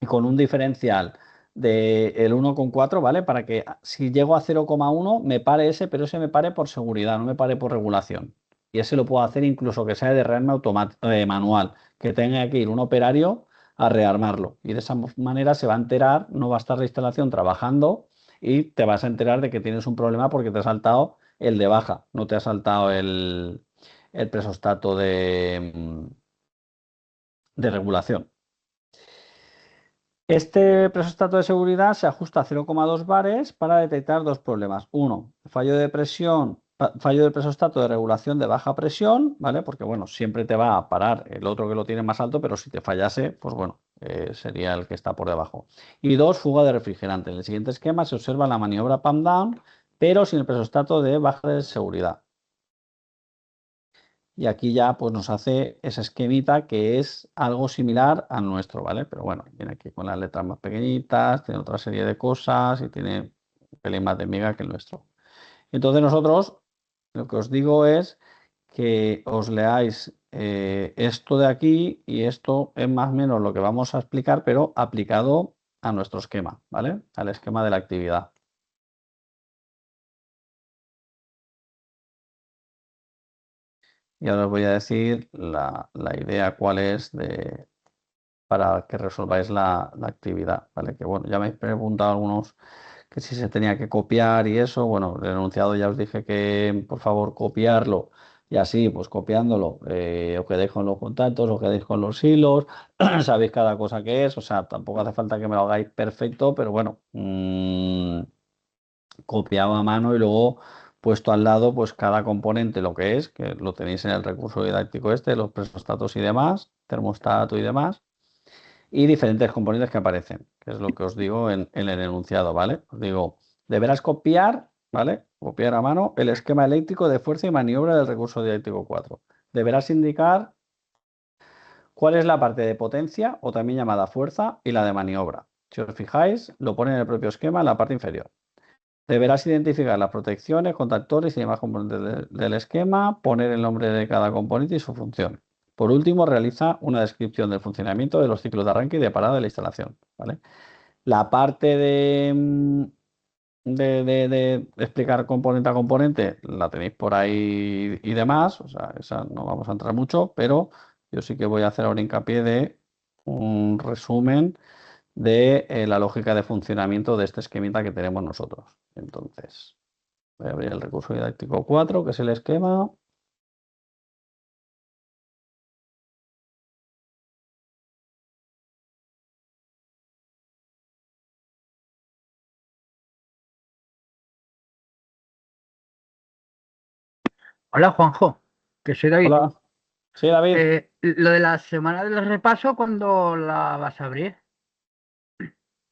B: y con un diferencial del 1,4, ¿vale? Para que si llego a 0,1 me pare ese, pero ese me pare por seguridad, no me pare por regulación. Y ese lo puedo hacer incluso que sea de rearme manual, que tenga que ir un operario a rearmarlo. Y de esa manera se va a enterar, no va a estar la instalación trabajando y te vas a enterar de que tienes un problema porque te ha saltado el de baja, no te ha saltado el presostato de regulación. Este presostato de seguridad se ajusta a 0,2 bares para detectar dos problemas. Uno, fallo de presión, fallo del presostato de regulación de baja presión, ¿vale? Porque, bueno, siempre te va a parar el otro que lo tiene más alto, pero si te fallase, pues bueno, sería el que está por debajo. Y dos, fuga de refrigerante. En el siguiente esquema se observa la maniobra pump down, pero sin el presostato de baja de seguridad. Y aquí ya pues nos hace esa esquemita que es algo similar al nuestro, ¿vale? Pero bueno, viene aquí con las letras más pequeñitas, tiene otra serie de cosas y tiene un pelín más de miga que el nuestro. Entonces nosotros lo que os digo es que os leáis esto de aquí y esto es más o menos lo que vamos a explicar, pero aplicado a nuestro esquema, ¿vale? Al esquema de la actividad. Y ahora os voy a decir la idea cuál es para que resolváis la actividad, ¿vale? Que bueno, ya me habéis preguntado algunos que si se tenía que copiar y eso, bueno, el enunciado ya os dije que por favor copiarlo y así, pues copiándolo, os quedéis con los contactos, os quedéis con los hilos, sabéis cada cosa que es, o sea, tampoco hace falta que me lo hagáis perfecto, pero bueno, copiado a mano y luego puesto al lado, pues cada componente lo que es, que lo tenéis en el recurso didáctico este, los presostatos y demás, termostato y demás y diferentes componentes que aparecen, que es lo que os digo en el enunciado, ¿vale? Os digo, deberás copiar, ¿vale? Copiar a mano el esquema eléctrico de fuerza y maniobra del recurso didáctico 4. Deberás indicar cuál es la parte de potencia, o también llamada fuerza, y la de maniobra. Si os fijáis, lo pone en el propio esquema en la parte inferior. Deberás identificar las protecciones, contactores y demás componentes del esquema, poner el nombre de cada componente y su función. Por último, realiza una descripción del funcionamiento de los ciclos de arranque y de parada de la instalación, ¿vale? La parte de explicar componente a componente la tenéis por ahí y demás, o sea, esa no vamos a entrar mucho, pero yo sí que voy a hacer ahora hincapié de un resumen de la lógica de funcionamiento de este esquemita que tenemos nosotros. Entonces, voy a abrir el recurso didáctico 4, que es el esquema.
C: Hola Juanjo, que soy David.
B: Hola, sí, David.
C: Lo de la semana del repaso, ¿cuándo la vas a abrir?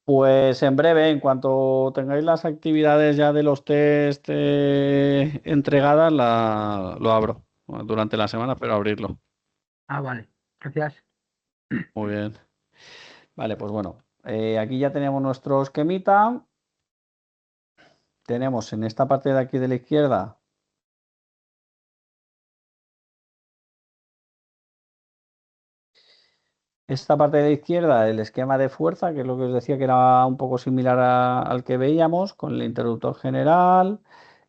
B: Pues en breve, en cuanto tengáis las actividades ya de los test entregadas, lo abro durante la semana, pero abrirlo.
C: Ah, vale, gracias.
B: Muy bien. Vale, pues bueno, aquí ya tenemos nuestro esquemita. Tenemos en esta parte de aquí de la izquierda esta parte de la izquierda, el esquema de fuerza, que es lo que os decía que era un poco similar al que veíamos, con el interruptor general,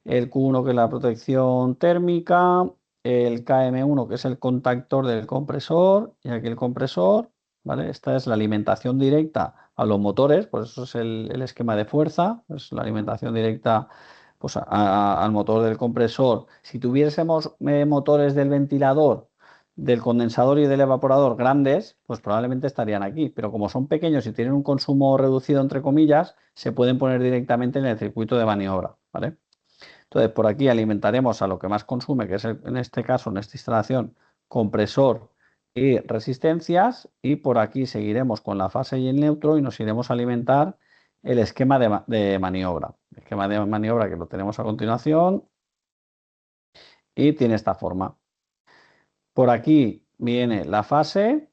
B: el Q1 que es la protección térmica, el KM1 que es el contactor del compresor, y aquí el compresor, ¿vale? Esta es la alimentación directa a los motores, por eso es el esquema de fuerza, es la alimentación directa pues, al motor del compresor. Si tuviésemos motores del ventilador, del condensador y del evaporador grandes, pues probablemente estarían aquí, pero como son pequeños y tienen un consumo reducido, entre comillas, se pueden poner directamente en el circuito de maniobra, ¿vale? Entonces, por aquí alimentaremos a lo que más consume, que es en este caso, en esta instalación, compresor y resistencias, y por aquí seguiremos con la fase y el neutro y nos iremos a alimentar el esquema de maniobra. El esquema de maniobra que lo tenemos a continuación y tiene esta forma. Por aquí viene la fase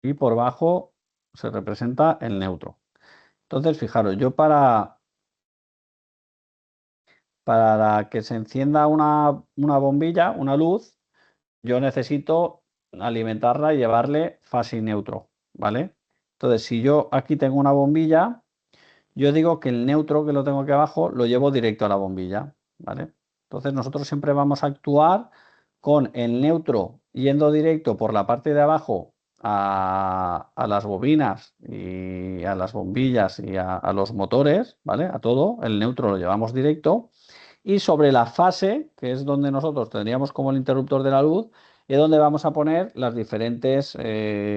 B: y por bajo se representa el neutro. Entonces, fijaros, yo para que se encienda una bombilla, una luz, yo necesito alimentarla y llevarle fase y neutro, ¿vale? Entonces, si yo aquí tengo una bombilla, yo digo que el neutro que lo tengo aquí abajo lo llevo directo a la bombilla, ¿vale? Entonces, nosotros siempre vamos a actuar con el neutro yendo directo por la parte de abajo a las bobinas y a las bombillas y a los motores, ¿vale? A todo, el neutro lo llevamos directo. Y sobre la fase, que es donde nosotros tendríamos como el interruptor de la luz, es donde vamos a poner las diferentes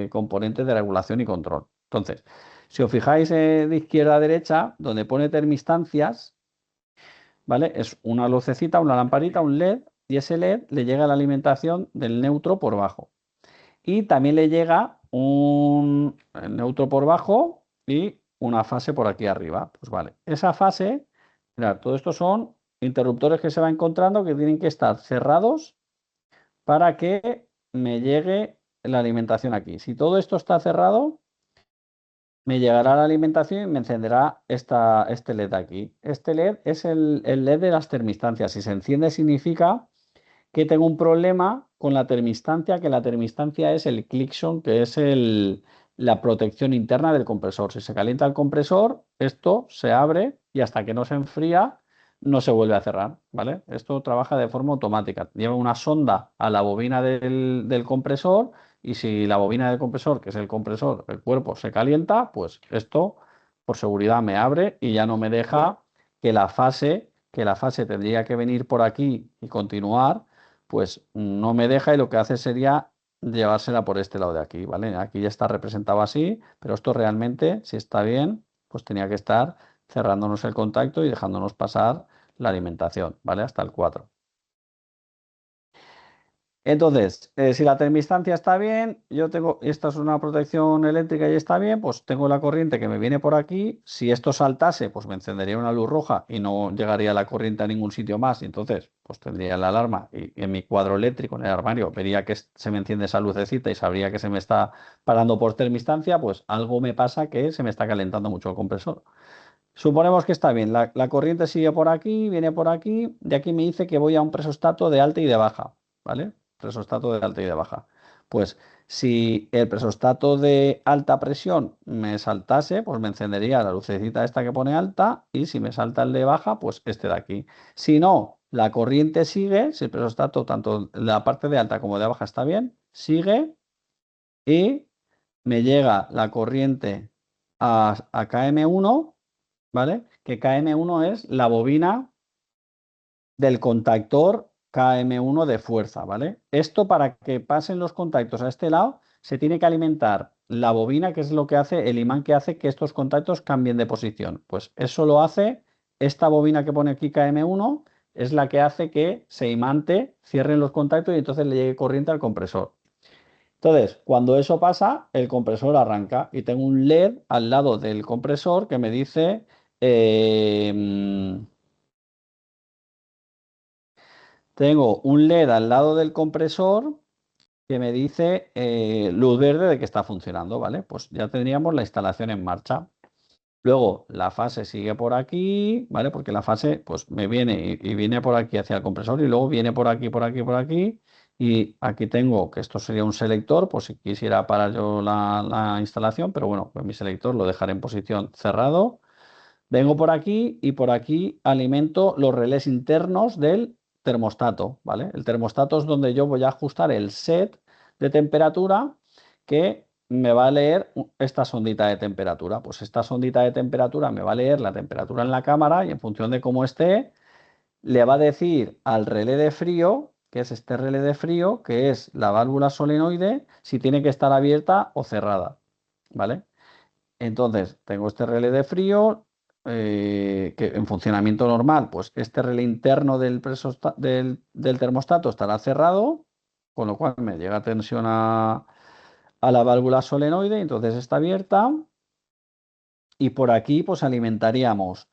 B: componentes de regulación y control. Entonces, si os fijáis de izquierda a derecha, donde pone termistancias, ¿vale? Es una lucecita, una lamparita, un LED, y ese LED le llega la alimentación del neutro por bajo. Y también le llega el neutro por bajo y una fase por aquí arriba. Pues vale, esa fase, mirad, todo esto son interruptores que se va encontrando que tienen que estar cerrados para que me llegue la alimentación aquí. Si todo esto está cerrado, me llegará la alimentación y me encenderá este LED aquí. Este LED es el LED de las termistancias. Si se enciende significa que tengo un problema con la termistancia, que la termistancia es el Clickson, que es la protección interna del compresor. Si se calienta el compresor, esto se abre y hasta que no se enfría, no se vuelve a cerrar, ¿vale? Esto trabaja de forma automática. Lleva una sonda a la bobina del compresor y si la bobina del compresor, que es el compresor, el cuerpo se calienta, pues esto por seguridad me abre y ya no me deja que la fase tendría que venir por aquí y continuar, pues no me deja y lo que hace sería llevársela por este lado de aquí, ¿vale? Aquí ya está representado así, pero esto realmente, si está bien, pues tenía que estar cerrándonos el contacto y dejándonos pasar la alimentación, ¿vale? Hasta el 4. Entonces, si la termistancia está bien, yo tengo, esta es una protección eléctrica y está bien, pues tengo la corriente que me viene por aquí. Si esto saltase, pues me encendería una luz roja y no llegaría la corriente a ningún sitio más. Y entonces, pues tendría la alarma y en mi cuadro eléctrico, en el armario, vería que se me enciende esa lucecita y sabría que se me está parando por termistancia, pues algo me pasa que se me está calentando mucho el compresor. Suponemos que está bien, la corriente sigue por aquí, viene por aquí, de aquí me dice que voy a un presostato de alta y de baja, ¿vale? Presostato de alta y de baja. Pues si el presostato de alta presión me saltase, pues me encendería la lucecita esta que pone alta y si me salta el de baja, pues este de aquí. Si no, la corriente sigue, si el presostato tanto la parte de alta como de baja está bien, sigue y me llega la corriente a KM1, ¿vale? Que KM1 es la bobina del contactor KM1 de fuerza, ¿vale? Esto para que pasen los contactos a este lado se tiene que alimentar la bobina, que es lo que hace el imán que hace que estos contactos cambien de posición. Pues eso lo hace esta bobina que pone aquí KM1, es la que hace que se imante, cierren los contactos y entonces le llegue corriente al compresor. Entonces, cuando eso pasa, el compresor arranca y tengo un LED al lado del compresor que me dice tengo un LED al lado del compresor que me dice luz verde de que está funcionando, ¿vale? Pues ya tendríamos la instalación en marcha. Luego la fase sigue por aquí, ¿vale? Porque la fase pues me viene y viene por aquí hacia el compresor y luego viene por aquí, por aquí, por aquí. Y aquí tengo que esto sería un selector, pues si quisiera parar yo la instalación, pero bueno, pues mi selector lo dejaré en posición cerrado. Vengo por aquí y por aquí alimento los relés internos del termostato, ¿vale? El termostato es donde yo voy a ajustar el set de temperatura que me va a leer esta sondita de temperatura. Pues esta sondita de temperatura me va a leer la temperatura en la cámara y en función de cómo esté, le va a decir al relé de frío, que es este relé de frío, que es la válvula solenoide, si tiene que estar abierta o cerrada, ¿vale? Entonces, tengo este relé de frío, que en funcionamiento normal, pues este relé interno del termostato estará cerrado, con lo cual me llega tensión a la válvula solenoide, entonces está abierta. Y por aquí, pues alimentaríamos,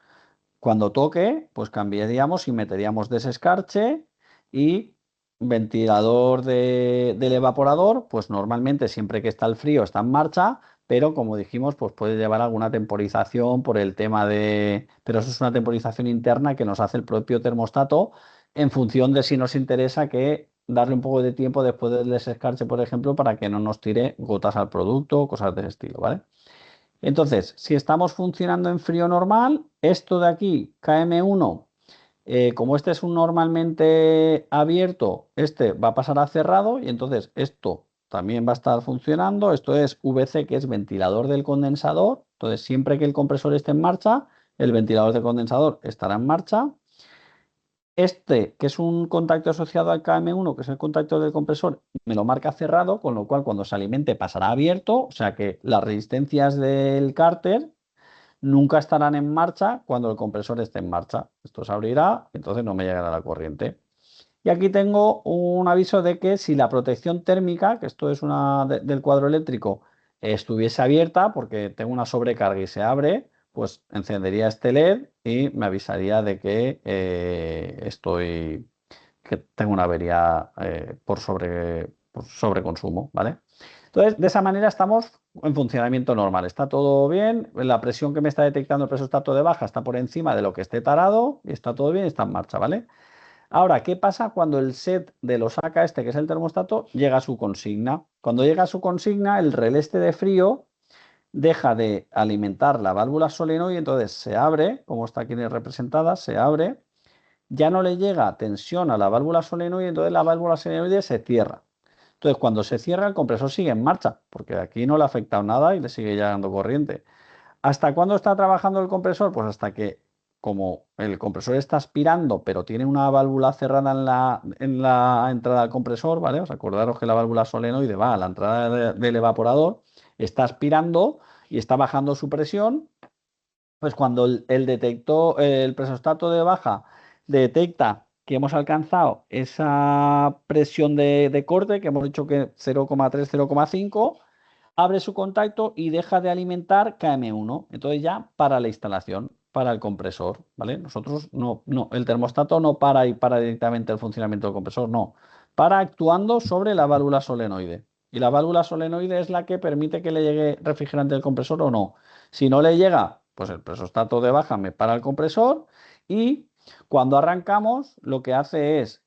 B: cuando toque, pues cambiaríamos y meteríamos desescarche y ventilador del evaporador, pues normalmente siempre que está el frío está en marcha, pero como dijimos, pues puede llevar alguna temporización por el tema de... Pero eso es una temporización interna que nos hace el propio termostato en función de si nos interesa que darle un poco de tiempo después del desescarche, por ejemplo, para que no nos tire gotas al producto o cosas de ese estilo, ¿vale? Entonces, si estamos funcionando en frío normal, esto de aquí, KM1, como este es un normalmente abierto, este va a pasar a cerrado y entonces esto también va a estar funcionando. Esto es VC, que es ventilador del condensador. Entonces, siempre que el compresor esté en marcha, el ventilador del condensador estará en marcha. Este, que es un contacto asociado al KM1, que es el contacto del compresor, me lo marca cerrado, con lo cual cuando se alimente pasará abierto, o sea que las resistencias del cárter nunca estarán en marcha cuando el compresor esté en marcha. Esto se abrirá, entonces no me llegará la corriente. Y aquí tengo un aviso de que si la protección térmica, que esto es una del cuadro eléctrico, estuviese abierta, porque tengo una sobrecarga y se abre, pues encendería este LED y me avisaría de que que tengo una avería por sobreconsumo, ¿vale? Entonces, de esa manera estamos en funcionamiento normal. Está todo bien, la presión que me está detectando el presostato de baja está por encima de lo que esté tarado y está todo bien, está en marcha, ¿vale? Ahora, ¿qué pasa cuando el set de lo saca este, que es el termostato, llega a su consigna? Cuando llega a su consigna, el relé este de frío deja de alimentar la válvula solenoide y entonces se abre, como está aquí representada, se abre ya no le llega tensión a la válvula solenoide, entonces la válvula solenoide se cierra. Entonces, cuando se cierra, el compresor sigue en marcha, porque aquí no le ha afectado nada y le sigue llegando corriente. ¿Hasta cuándo está trabajando el compresor? Pues hasta que, como el compresor está aspirando, pero tiene una válvula cerrada en la entrada del compresor, ¿vale? Os acordaros que la válvula solenoide va a la entrada del evaporador, está aspirando y está bajando su presión. Pues cuando el presostato de baja detecta que hemos alcanzado esa presión de corte, que hemos dicho que 0,3, 0,5, abre su contacto y deja de alimentar KM1. Entonces ya para la instalación, para el compresor, ¿vale? Nosotros no, el termostato no para y para directamente el funcionamiento del compresor, no. Para actuando sobre la válvula solenoide. Y la válvula solenoide es la que permite que le llegue refrigerante al compresor o no. Si no le llega, pues el presostato de baja me para el compresor y cuando arrancamos lo que hace es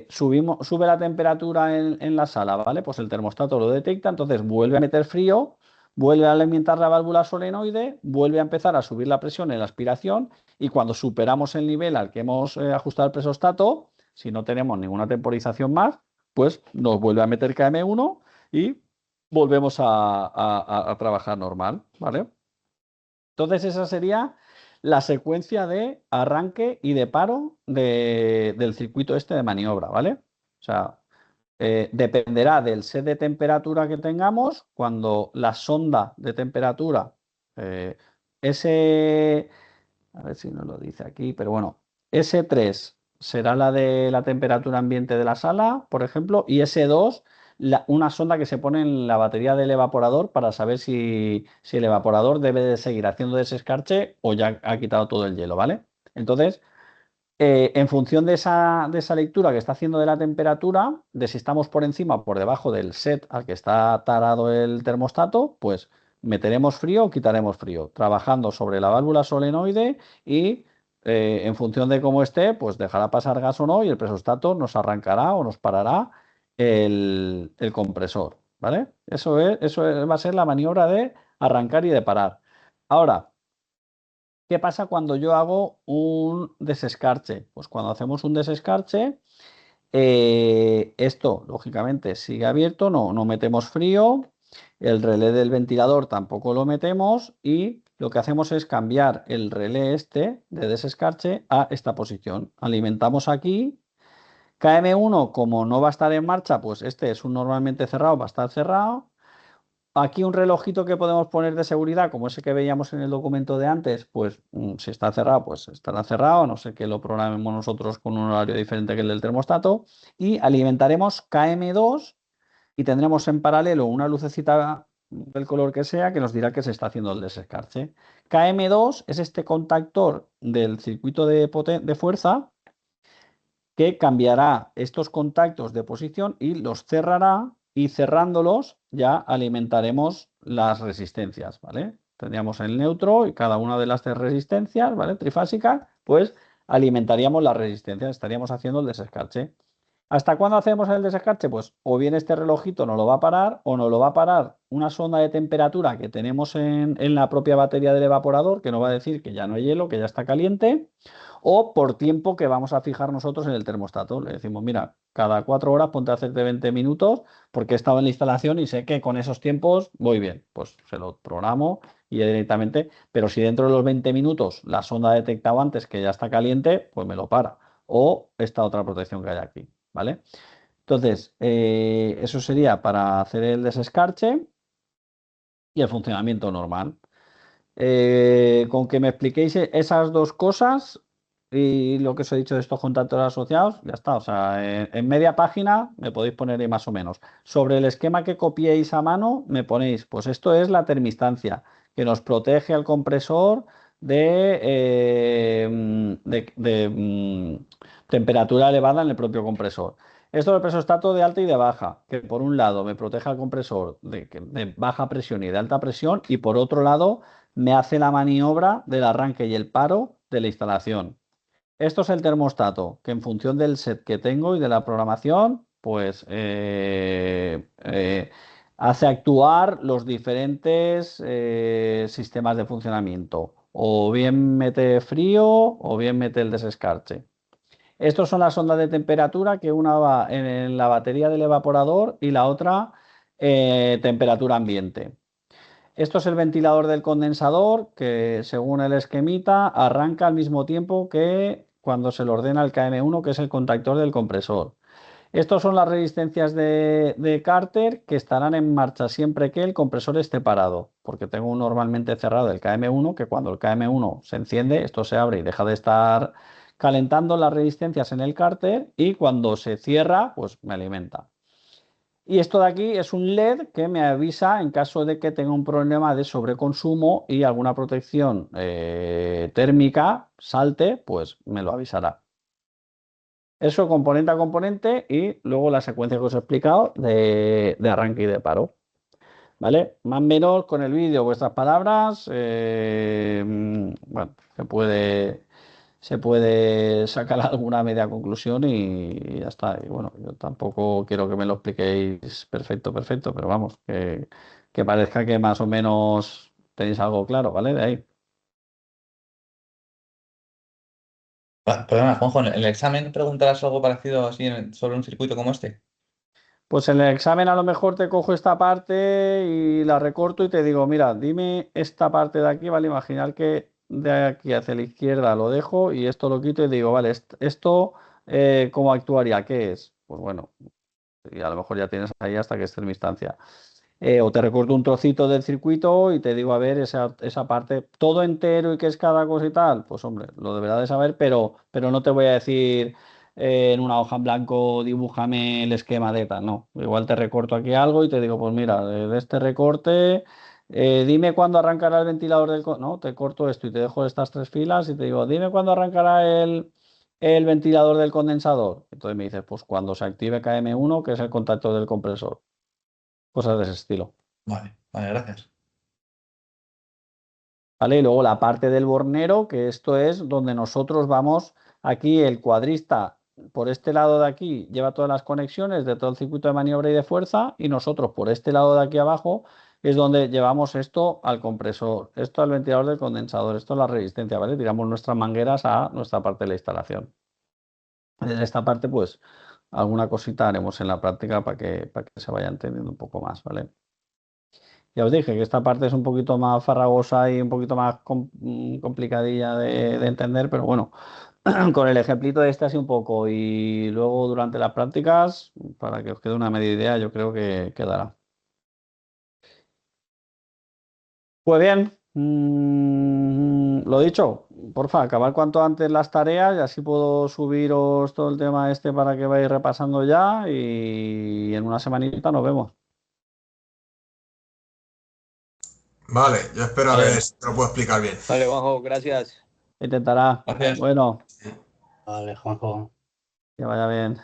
B: sube la temperatura en la sala, ¿vale? Pues el termostato lo detecta, entonces vuelve a meter frío, vuelve a alimentar la válvula solenoide, vuelve a empezar a subir la presión en la aspiración y cuando superamos el nivel al que hemos ajustado el presostato, si no tenemos ninguna temporización más, pues nos vuelve a meter KM1 y volvemos a trabajar normal, ¿vale? Entonces esa sería la secuencia de arranque y de paro del circuito este de maniobra, ¿vale? O sea, dependerá del set de temperatura que tengamos, cuando la sonda de temperatura, ese, a ver si nos lo dice aquí, pero bueno, S3 será la de la temperatura ambiente de la sala, por ejemplo, y S2 una sonda que se pone en la batería del evaporador para saber si el evaporador debe de seguir haciendo desescarche o ya ha quitado todo el hielo, ¿vale? Entonces, en función de esa lectura que está haciendo de la temperatura, de si estamos por encima o por debajo del set al que está tarado el termostato, pues meteremos frío o quitaremos frío, trabajando sobre la válvula solenoide y en función de cómo esté, pues dejará pasar gas o no y el presostato nos arrancará o nos parará el compresor, ¿vale? Va a ser la maniobra de arrancar y de parar. Ahora, ¿qué pasa cuando yo hago un desescarche? Pues cuando hacemos un desescarche, esto lógicamente sigue abierto, no metemos frío, el relé del ventilador tampoco lo metemos y lo que hacemos es cambiar el relé este de desescarche a esta posición. Alimentamos aquí. KM1, como no va a estar en marcha, pues este es un normalmente cerrado, va a estar cerrado. Aquí un relojito que podemos poner de seguridad, como ese que veíamos en el documento de antes, pues si está cerrado, pues estará cerrado, no sé que lo programemos nosotros con un horario diferente que el del termostato, y alimentaremos KM2 y tendremos en paralelo una lucecita del color que sea que nos dirá que se está haciendo el desescarche. KM2 es este contactor del circuito de fuerza que cambiará estos contactos de posición y los cerrará y cerrándolos ya alimentaremos las resistencias, ¿vale? Tendríamos el neutro y cada una de las tres resistencias, ¿vale? Trifásicas, pues alimentaríamos las resistencias, estaríamos haciendo el desescarche. ¿Hasta cuándo hacemos el desescarche? Pues o bien este relojito nos lo va a parar o nos lo va a parar una sonda de temperatura que tenemos en la propia batería del evaporador, que nos va a decir que ya no hay hielo, que ya está caliente, o por tiempo que vamos a fijar nosotros en el termostato. Le decimos, mira, cada 4 horas ponte a hacerte 20 minutos porque he estado en la instalación y sé que con esos tiempos voy bien. Pues se lo programo y ya directamente, pero si dentro de los 20 minutos la sonda ha detectado antes que ya está caliente, pues me lo para. O esta otra protección que hay aquí, ¿vale? Entonces, eso sería para hacer el desescarche y el funcionamiento normal. Con que me expliquéis esas dos cosas y lo que os he dicho de estos contactos asociados, ya está. O sea, en media página me podéis poner ahí más o menos. Sobre el esquema que copiéis a mano, me ponéis, pues esto es la termistancia, que nos protege al compresor de temperatura elevada en el propio compresor. Esto es el presostato de alta y de baja, que por un lado me protege al compresor de baja presión y de alta presión, y por otro lado me hace la maniobra del arranque y el paro de la instalación. Esto es el termostato, que en función del set que tengo y de la programación, pues hace actuar los diferentes sistemas de funcionamiento. O bien mete frío o bien mete el desescarche. Estos son las ondas de temperatura, que una va en la batería del evaporador y la otra temperatura ambiente. Esto es el ventilador del condensador, que según el esquemita arranca al mismo tiempo que cuando se le ordena el KM1, que es el contactor del compresor. Estos son las resistencias de cárter, que estarán en marcha siempre que el compresor esté parado, porque tengo normalmente cerrado el KM1, que cuando el KM1 se enciende, esto se abre y deja de estar calentando las resistencias en el cárter, y cuando se cierra, pues me alimenta. Y esto de aquí es un LED que me avisa en caso de que tenga un problema de sobreconsumo y alguna protección térmica salte, pues me lo avisará. Eso componente a componente, y luego la secuencia que os he explicado de arranque y de paro. ¿Vale? Más o menos con el vídeo, vuestras palabras, bueno, se puede sacar alguna media conclusión y ya está. Y bueno, yo tampoco quiero que me lo expliquéis perfecto, pero vamos, que parezca que más o menos tenéis algo claro, ¿vale? De ahí.
A: Perdona, Juanjo, ¿en el examen preguntarás algo parecido así sobre un circuito como este?
B: Pues en el examen a lo mejor te cojo esta parte y la recorto y te digo, mira, dime esta parte de aquí, ¿vale? Imaginar que de aquí hacia la izquierda lo dejo y esto lo quito y digo, vale, esto, ¿cómo actuaría? ¿Qué es? Pues bueno, y a lo mejor ya tienes ahí hasta que esté en mi instancia. O te recorto un trocito del circuito y te digo, a ver, esa parte, todo entero y qué es cada cosa y tal, pues hombre, lo deberás de saber, pero no te voy a decir en una hoja en blanco, dibújame el esquema de tal, no. Igual te recorto aquí algo y te digo, pues mira, de este recorte, dime cuándo arrancará el ventilador No, te corto esto y te dejo estas 3 filas y te digo, dime cuándo arrancará el ventilador del condensador. Entonces me dices, pues cuando se active KM1, que es el contacto del compresor. Cosas de ese estilo.
A: Vale, vale, gracias.
B: ¿Vale? Y luego la parte del bornero, que esto es donde nosotros vamos, aquí el cuadrista por este lado de aquí lleva todas las conexiones de todo el circuito de maniobra y de fuerza, y nosotros por este lado de aquí abajo es donde llevamos esto al compresor, esto al ventilador del condensador, esto a la resistencia, ¿vale? Tiramos nuestras mangueras a nuestra parte de la instalación. Desde esta parte, pues, alguna cosita haremos en la práctica para que se vaya entendiendo un poco más, ¿vale? Ya os dije que esta parte es un poquito más farragosa y un poquito más complicadilla de entender, pero bueno, con el ejemplito de este así un poco y luego durante las prácticas, para que os quede una media idea, yo creo que quedará. Pues bien, lo dicho, porfa, acabar cuanto antes las tareas y así puedo subiros todo el tema este para que vayáis repasando ya, y en una semanita nos vemos.
D: Vale, yo espero a
A: Vale.
D: ver si te lo puedo explicar bien.
E: Vale, Juanjo, gracias.
B: Intentará.
A: Gracias.
B: Bueno,
E: Vale, Juanjo.
B: que vaya bien.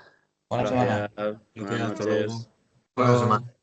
A: Buena semana.
E: Gracias. Buenas
D: Hasta
E: noches.
D: luego. Buena semana.